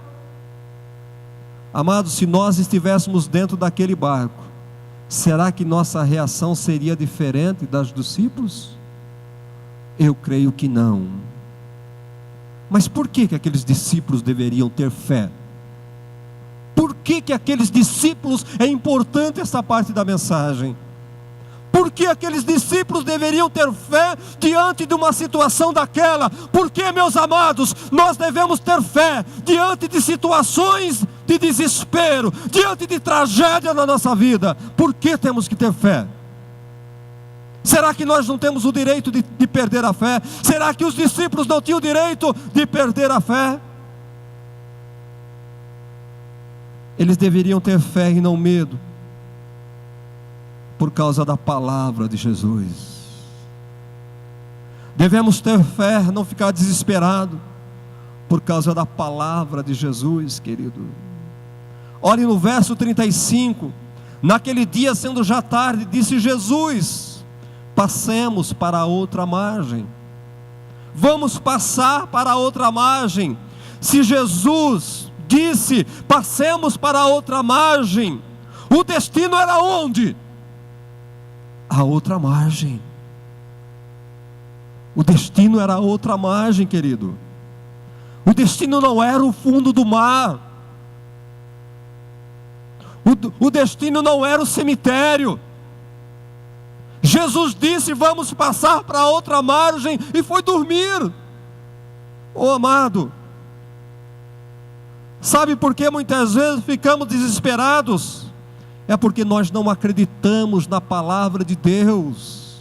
Amados, se nós estivéssemos dentro daquele barco, será que nossa reação seria diferente das dos discípulos? Eu creio que não. Mas por que aqueles discípulos deveriam ter fé? Por que aqueles discípulos, é importante essa parte da mensagem, por que aqueles discípulos deveriam ter fé diante de uma situação daquela? Porque, meus amados, nós devemos ter fé diante de situações de desespero, diante de tragédia na nossa vida. Por que temos que ter fé? Será que nós não temos o direito de perder a fé? Será que os discípulos não tinham o direito de perder a fé? Eles deveriam ter fé e não medo, por causa da palavra de Jesus. Devemos ter fé, não ficar desesperado, por causa da palavra de Jesus, querido. Olhe no verso 35. Naquele dia, sendo já tarde, disse Jesus: passemos para a outra margem. Vamos passar para a outra margem. Se Jesus disse: passemos para a outra margem, o destino era onde? A outra margem. O destino era a outra margem, querido. O destino não era o fundo do mar. O destino não era o cemitério. Jesus disse: vamos passar para a outra margem, e foi dormir. Oh amado, sabe por que muitas vezes ficamos desesperados? É porque nós não acreditamos na palavra de Deus,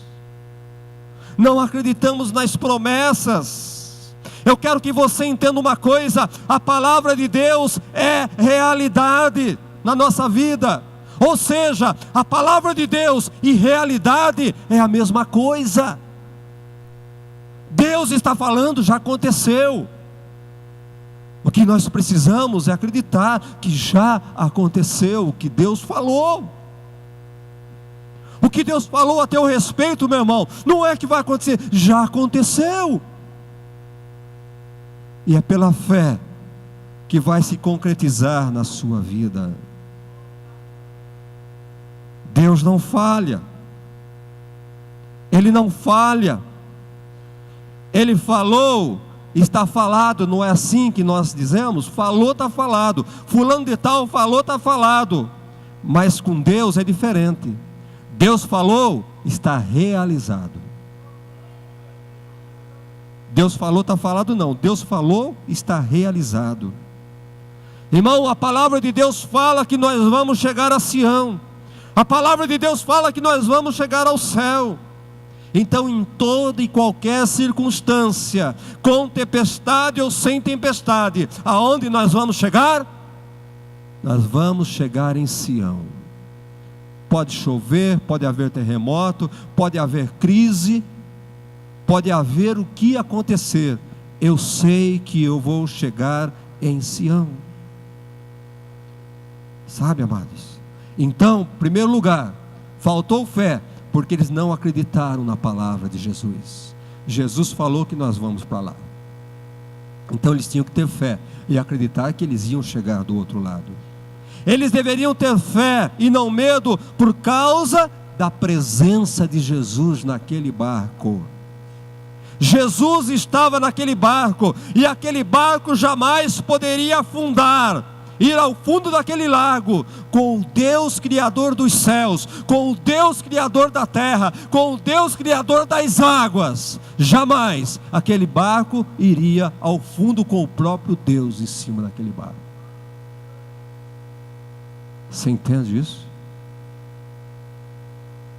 não acreditamos nas promessas. Eu quero que você entenda uma coisa: a palavra de Deus é realidade na nossa vida. Ou seja, a palavra de Deus e realidade é a mesma coisa. Deus está falando, já aconteceu. O que nós precisamos é acreditar que já aconteceu, o que Deus falou. O que Deus falou a teu respeito, meu irmão, não é que vai acontecer, já aconteceu. E é pela fé que vai se concretizar na sua vida. Deus não falha. Ele não falha. Ele falou, está falado. Não é assim que nós dizemos? Falou, está falado. Fulano de tal falou, está falado. Mas com Deus é diferente. Deus falou, está realizado. Deus falou, está falado não. Deus falou, está realizado. Irmão, a palavra de Deus fala que nós vamos chegar a Sião. A palavra de Deus fala que nós vamos chegar ao céu. Então, em toda e qualquer circunstância, com tempestade ou sem tempestade, aonde nós vamos chegar? Nós vamos chegar em Sião. Pode chover, pode haver terremoto, pode haver crise, pode haver o que acontecer, eu sei que eu vou chegar em Sião. Sabe, amados? Então, em primeiro lugar, faltou fé, porque eles não acreditaram na palavra de Jesus. Jesus falou que nós vamos para lá. Então eles tinham que ter fé e acreditar que eles iam chegar do outro lado. Eles deveriam ter fé e não medo, por causa da presença de Jesus naquele barco. Jesus estava naquele barco, e aquele barco jamais poderia afundar, ir ao fundo daquele lago, com o Deus Criador dos céus, com o Deus Criador da terra, com o Deus Criador das águas. Jamais aquele barco iria ao fundo com o próprio Deus em cima daquele barco. Você entende isso?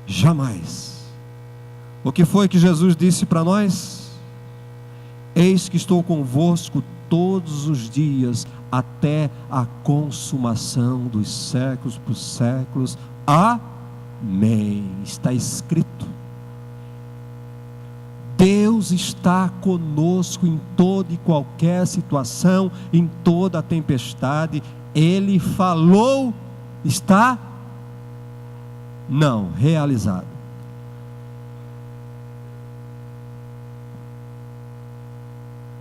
Jamais. O que foi que Jesus disse para nós? Eis que estou convosco todos os dias, até a consumação dos séculos por séculos. Amém. Está escrito. Deus está conosco em toda e qualquer situação, em toda tempestade. Ele falou, está? Não, realizado.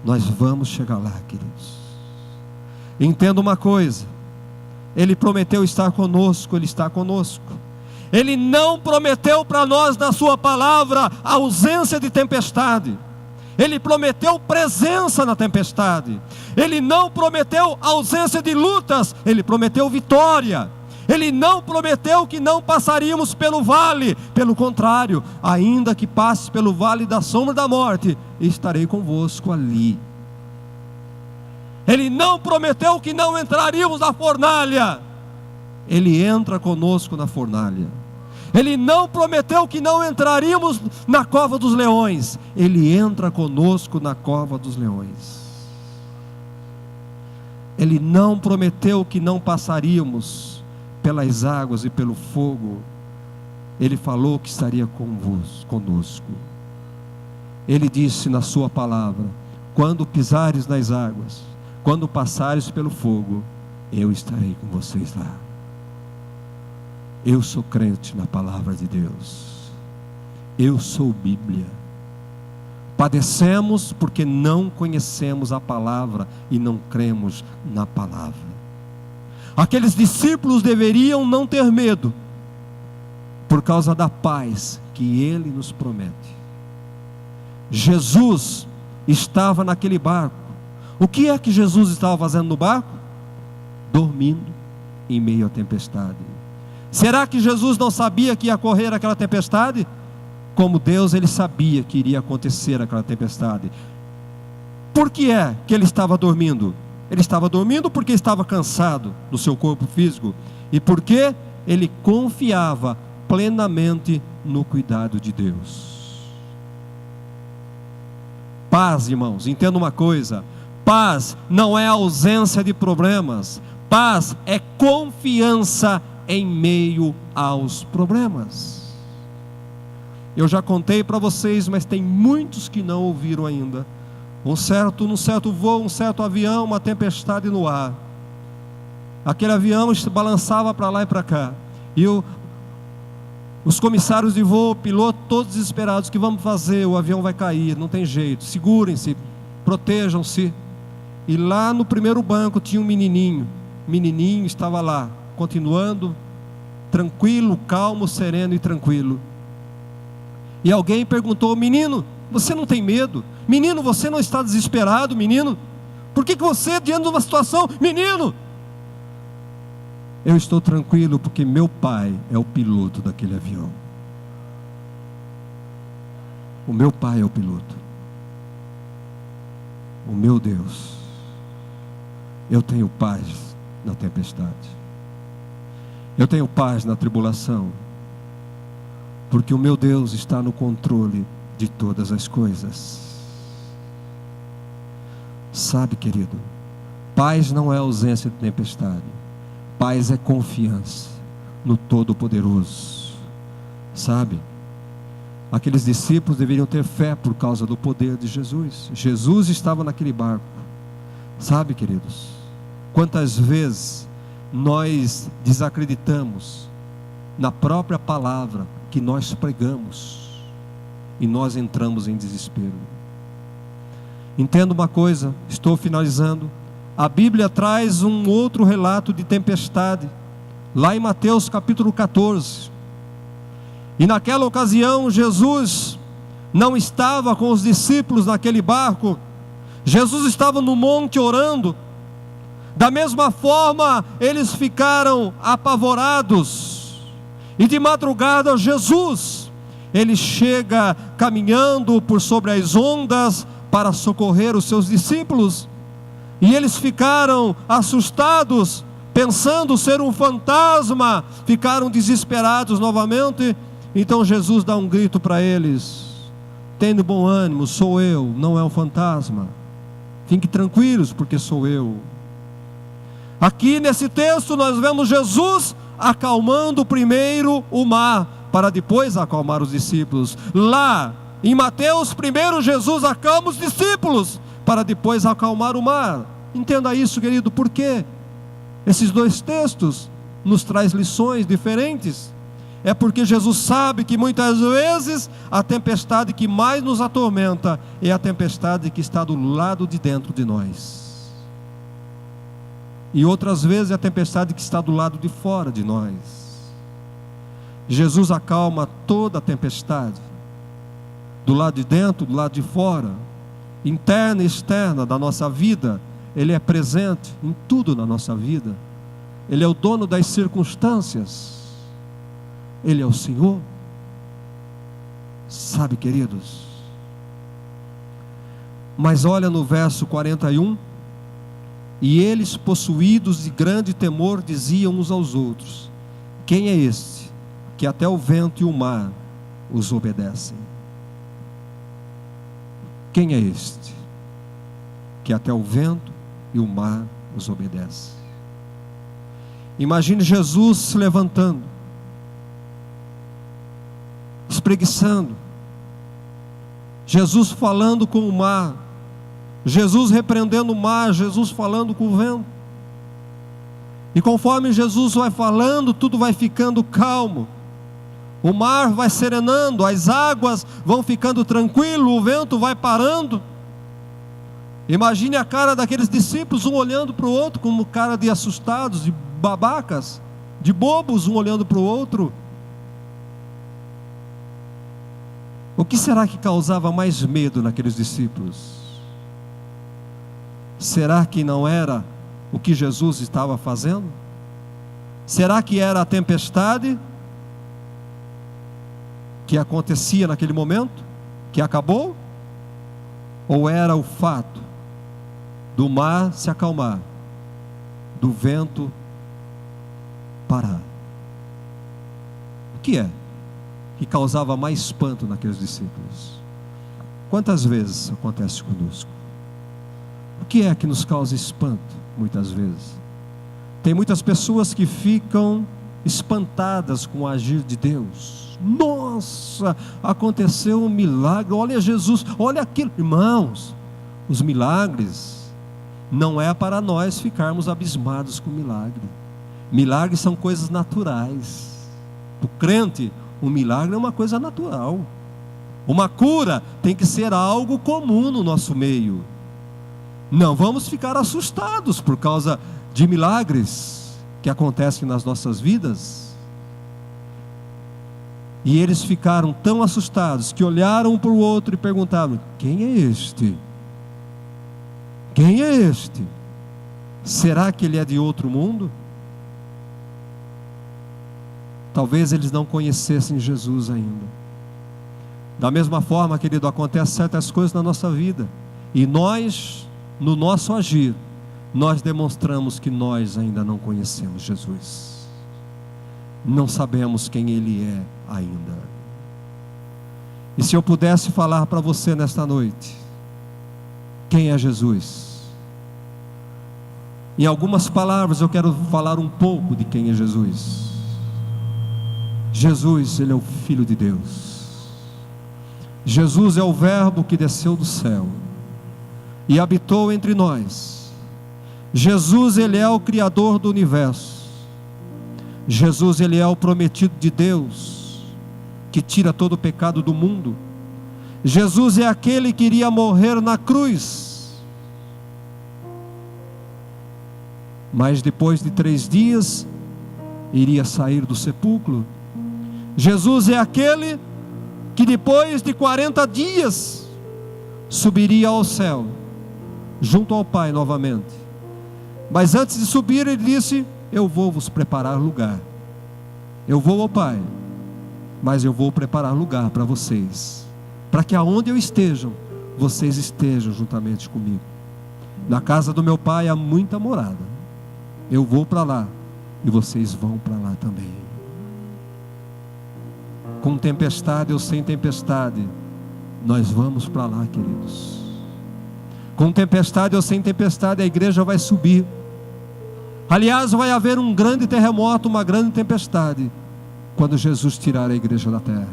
Nós vamos chegar lá, queridos. Entenda uma coisa: Ele prometeu estar conosco, Ele está conosco. Ele não prometeu para nós na sua palavra a ausência de tempestade. Ele prometeu presença na tempestade. Ele não prometeu ausência de lutas, Ele prometeu vitória. Ele não prometeu que não passaríamos pelo vale. Pelo contrário, ainda que passe pelo vale da sombra da morte, estarei convosco ali. Ele não prometeu que não entraríamos na fornalha. Ele entra conosco na fornalha. Ele não prometeu que não entraríamos na cova dos leões. Ele entra conosco na cova dos leões. Ele não prometeu que não passaríamos pelas águas e pelo fogo. Ele falou que estaria conosco. Ele disse na sua palavra: quando pisares nas águas, quando passares pelo fogo, eu estarei com vocês lá. Eu sou crente na palavra de Deus. Eu sou Bíblia. Padecemos porque não conhecemos a palavra e não cremos na palavra. Aqueles discípulos deveriam não ter medo, por causa da paz que Ele nos promete. Jesus estava naquele barco. O que é que Jesus estava fazendo no barco? Dormindo em meio à tempestade. Será que Jesus não sabia que ia correr aquela tempestade? Como Deus, Ele sabia que iria acontecer aquela tempestade. Por que é que Ele estava dormindo? Ele estava dormindo porque estava cansado do seu corpo físico, e porque Ele confiava plenamente no cuidado de Deus. Paz, irmãos, entenda uma coisa: paz não é ausência de problemas. Paz é confiança em meio aos problemas. Eu já contei para vocês, mas tem muitos que não ouviram ainda. Num certo voo, um certo avião, uma tempestade no ar. Aquele avião se balançava para lá e para cá. E os comissários de voo, piloto, todos desesperados: o que vamos fazer? O avião vai cair, não tem jeito. Segurem-se, protejam-se. E lá no primeiro banco tinha um menininho. O menininho estava lá, continuando tranquilo, calmo, sereno e tranquilo. E alguém perguntou: menino, você não tem medo? Menino, você não está desesperado? Menino, por que você, diante de uma situação, menino? Eu estou tranquilo porque meu pai é o piloto daquele avião. O meu pai é o piloto. O meu Deus. Eu tenho paz na tempestade. Eu tenho paz na tribulação. porque o meu Deus está no controle de todas as coisas. Sabe, querido, paz não é ausência de tempestade, paz é confiança no Todo-Poderoso. Sabe, aqueles discípulos deveriam ter fé por causa do poder de Jesus. Jesus estava naquele barco. Sabe, queridos, quantas vezes nós desacreditamos na própria palavra que nós pregamos e nós entramos em desespero. Entenda uma coisa, estou finalizando. A Bíblia traz um outro relato de tempestade, lá em Mateus capítulo 14. E naquela ocasião Jesus não estava com os discípulos naquele barco. Jesus estava no monte orando. Da mesma forma, eles ficaram apavorados. E de madrugada Jesus, ele chega caminhando por sobre as ondas para socorrer os seus discípulos. E eles ficaram assustados, pensando ser um fantasma, ficaram desesperados novamente. Então Jesus dá um grito para eles: tenham bom ânimo, sou eu, não é um fantasma. Fiquem tranquilos, porque sou eu. Aqui nesse texto nós vemos Jesus acalmando primeiro o mar, para depois acalmar os discípulos. Lá em Mateus, primeiro Jesus acalma os discípulos, para depois acalmar o mar. Entenda isso, querido, porque esses dois textos nos traz lições diferentes. É porque Jesus sabe que muitas vezes a tempestade que mais nos atormenta é a tempestade que está do lado de dentro de nós, e outras vezes é a tempestade que está do lado de fora de nós. Jesus acalma toda a tempestade, do lado de dentro, do lado de fora, interna e externa da nossa vida. Ele é presente em tudo na nossa vida. Ele é o dono das circunstâncias. Ele é o Senhor. Sabe, queridos, mas olha no verso 41. E eles, possuídos de grande temor, diziam uns aos outros: quem é este, que até o vento e o mar os obedecem? Quem é este, que até o vento e o mar os obedecem? Imagine Jesus se levantando, espreguiçando, Jesus falando com o mar, Jesus repreendendo o mar, Jesus falando com o vento. E conforme Jesus vai falando, tudo vai ficando calmo. O mar vai serenando, as águas vão ficando tranquilo, o vento vai parando. Imagine a cara daqueles discípulos, um olhando para o outro como cara de assustados, de babacas, de bobos, um olhando para o outro. O que será que causava mais medo naqueles discípulos? Será que não era o que Jesus estava fazendo? Será que era a tempestade que acontecia naquele momento, que acabou? Ou era o fato do mar se acalmar, do vento parar? O que é que causava mais espanto naqueles discípulos? Quantas vezes acontece conosco? O que é que nos causa espanto muitas vezes? Tem muitas pessoas que ficam espantadas com o agir de Deus. Nossa, aconteceu um milagre, olha Jesus, olha aquilo. Irmãos, os milagres não é para nós ficarmos abismados com o milagre. Milagres são coisas naturais. O crente, um milagre é uma coisa natural. Uma cura tem que ser algo comum no nosso meio. Não vamos ficar assustados por causa de milagres que acontecem nas nossas vidas. E eles ficaram tão assustados que olharam um para o outro e perguntaram: quem é este? Quem é este? Será que ele é de outro mundo? Talvez eles não conhecessem Jesus ainda. Da mesma forma, querido, acontecem certas coisas na nossa vida, e nós, no nosso agir, nós demonstramos que nós ainda não conhecemos Jesus, não sabemos quem Ele é ainda. E se eu pudesse falar para você nesta noite, quem é Jesus? Em algumas palavras eu quero falar um pouco de quem é Jesus. Jesus, Ele é o Filho de Deus. Jesus é o Verbo que desceu do céu e habitou entre nós. Jesus, Ele é o Criador do universo. Jesus, Ele é o prometido de Deus, que tira todo o pecado do mundo. Jesus é aquele que iria morrer na cruz, mas depois de 3 dias iria sair do sepulcro. Jesus é aquele que depois de 40 dias subiria ao céu, junto ao Pai novamente. Mas antes de subir ele disse: eu vou vos preparar lugar. Eu vou ao Pai, mas eu vou preparar lugar para vocês, para que aonde eu esteja, vocês estejam juntamente comigo. Na casa do meu Pai há muita morada. Eu vou para lá e vocês vão para lá também. Com tempestade ou sem tempestade, nós vamos para lá, queridos. Com tempestade ou sem tempestade, a igreja vai subir. Aliás, vai haver um grande terremoto, uma grande tempestade, quando Jesus tirar a igreja da terra.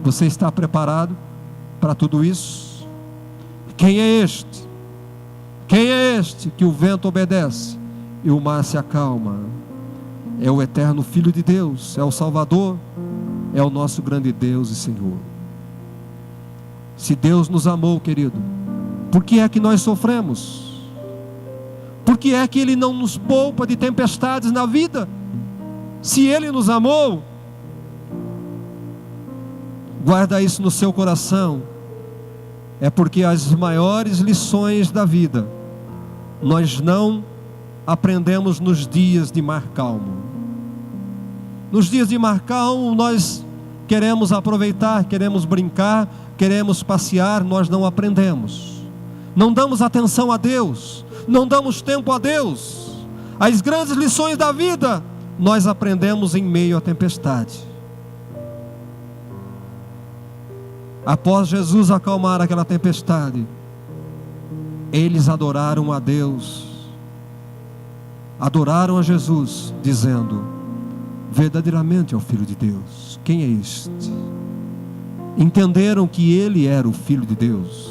Você está preparado para tudo isso? Quem é este? Quem é este que o vento obedece e o mar se acalma? É o eterno Filho de Deus, é o Salvador, é o nosso grande Deus e Senhor. Se Deus nos amou, querido, por que é que nós sofremos? Por que é que Ele não nos poupa de tempestades na vida? Se Ele nos amou, guarda isso no seu coração. É porque as maiores lições da vida nós não aprendemos nos dias de mar calmo. Nos dias de mar calmo nós queremos aproveitar, queremos brincar, queremos passear, nós não aprendemos. Não damos atenção a Deus, não damos tempo a Deus. As grandes lições da vida nós aprendemos em meio à tempestade. Após Jesus acalmar aquela tempestade, eles adoraram a Deus, adoraram a Jesus, dizendo: verdadeiramente é o Filho de Deus. Quem é este? Entenderam que Ele era o Filho de Deus.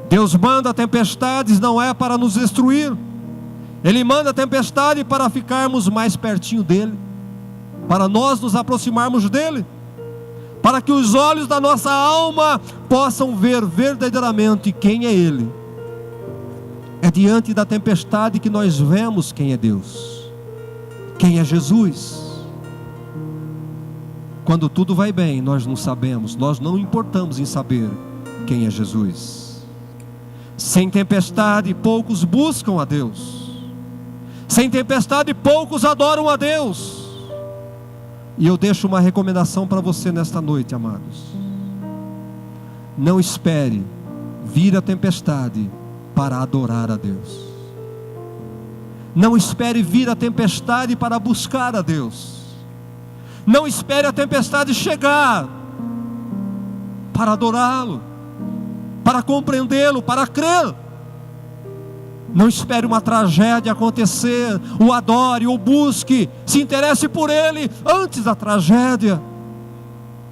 Deus manda tempestades não é para nos destruir. Ele manda tempestade para ficarmos mais pertinho dEle, para nós nos aproximarmos dEle, para que os olhos da nossa alma possam ver verdadeiramente quem é Ele. É diante da tempestade que nós vemos quem é Deus, quem é Jesus. Quando tudo vai bem, nós não sabemos, nós não importamos em saber quem é Jesus. Sem tempestade, poucos buscam a Deus. Sem tempestade, poucos adoram a Deus. E eu deixo uma recomendação para você nesta noite, amados. Não espere vir a tempestade para adorar a Deus. Não espere vir a tempestade para buscar a Deus. Não espere a tempestade chegar para adorá-lo, para compreendê-lo, para crer. Não espere uma tragédia acontecer, o adore, o busque, se interesse por Ele antes da tragédia.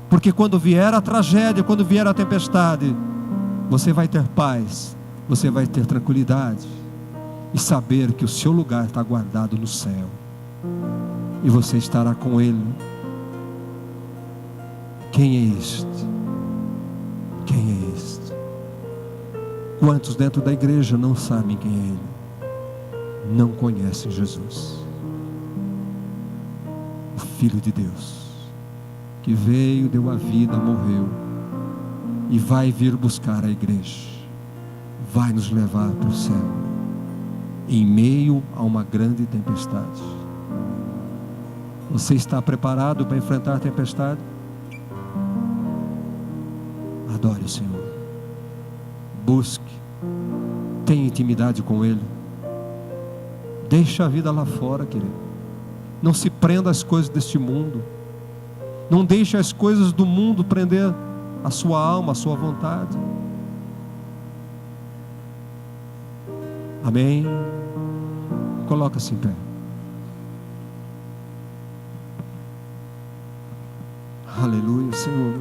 Porque quando vier a tragédia, quando vier a tempestade, você vai ter paz, você vai ter tranquilidade e saber que o seu lugar está guardado no céu e você estará com Ele. Quem é este? Quem é este? Quantos dentro da igreja não sabem quem é Ele? Não conhecem Jesus, o Filho de Deus, que veio, deu a vida, morreu e vai vir buscar a igreja, vai nos levar para o céu, em meio a uma grande tempestade. Você está preparado para enfrentar a tempestade? Adore o Senhor, busque, tenha intimidade com Ele, deixe a vida lá fora, querido. Não se prenda às coisas deste mundo, Não deixe as coisas do mundo prender a sua alma, a sua vontade. Amém? Coloca-se em pé. Aleluia, Senhor.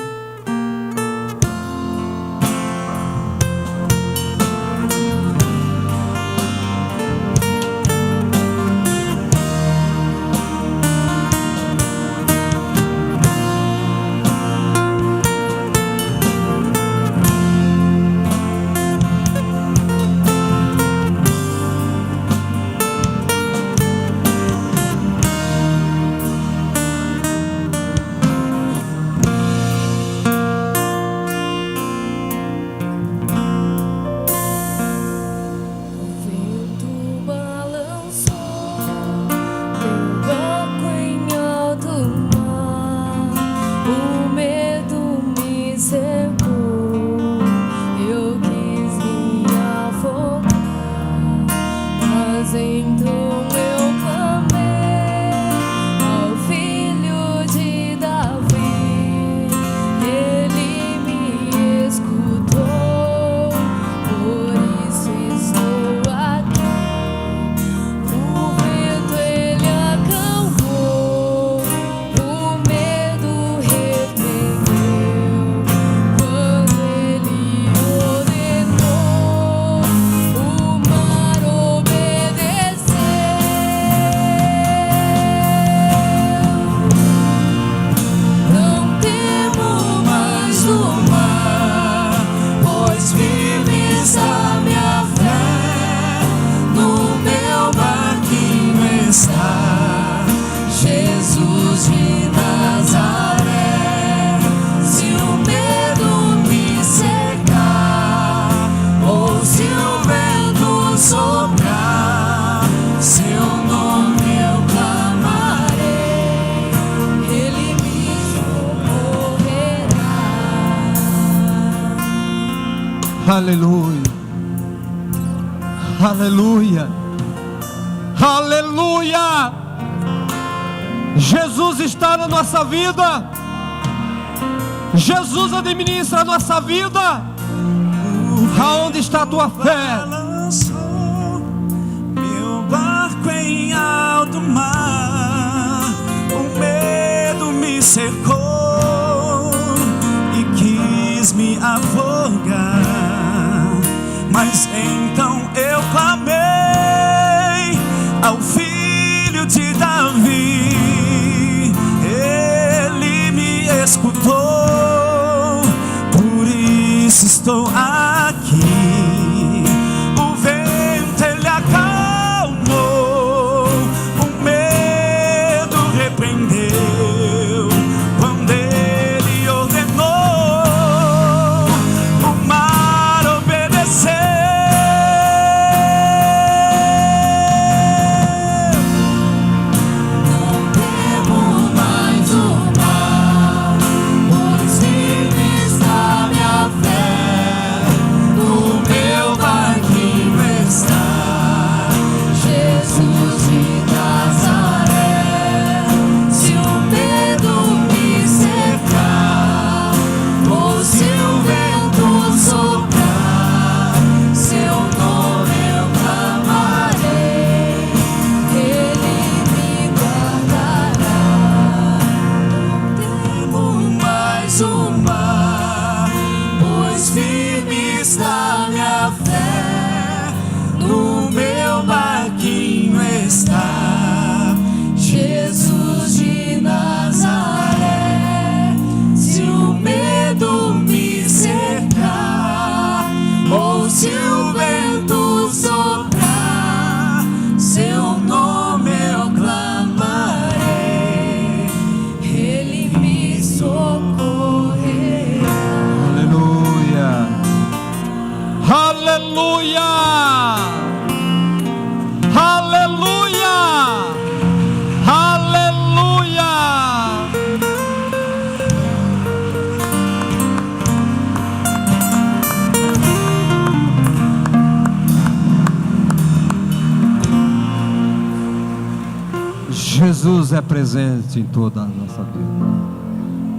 Aleluia, aleluia, aleluia. Jesus está na nossa vida, Jesus administra a nossa vida. Aonde está a tua fé? Meu barco em alto mar, o medo me cercou e quis me afogar. Mas então eu clamei ao Filho de Davi, Ele me escutou, por isso estou aqui. O vento Ele acalmou, o medo repreendeu, quando Ele ordenou, o mar obedeceu. Jesus é presente em toda a nossa vida.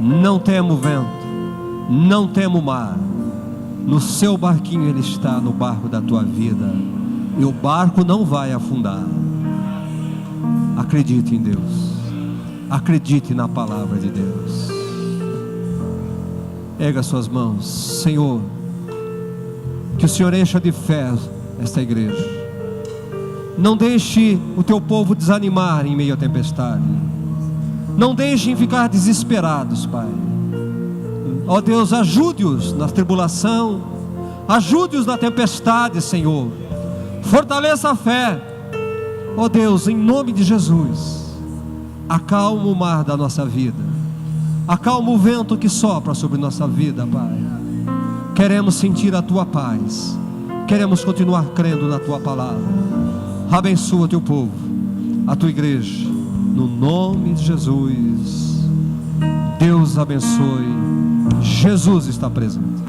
Não temo vento, não temo mar. No seu barquinho Ele está, no barco da tua vida, e o barco não vai afundar. Acredite em Deus, acredite na palavra de Deus. Erga suas mãos. Senhor, que o Senhor encha de fé esta igreja. Não deixe o teu povo desanimar em meio à tempestade. Não deixem ficar desesperados, Pai. Ó Deus, ajude-os na tribulação, ajude-os na tempestade, Senhor. Fortaleça a fé. Ó Deus, em nome de Jesus, acalma o mar da nossa vida, acalma o vento que sopra sobre nossa vida, Pai. Queremos sentir a tua paz, queremos continuar crendo na tua palavra. Abençoa teu povo, a tua igreja, no nome de Jesus. Deus abençoe. Jesus está presente.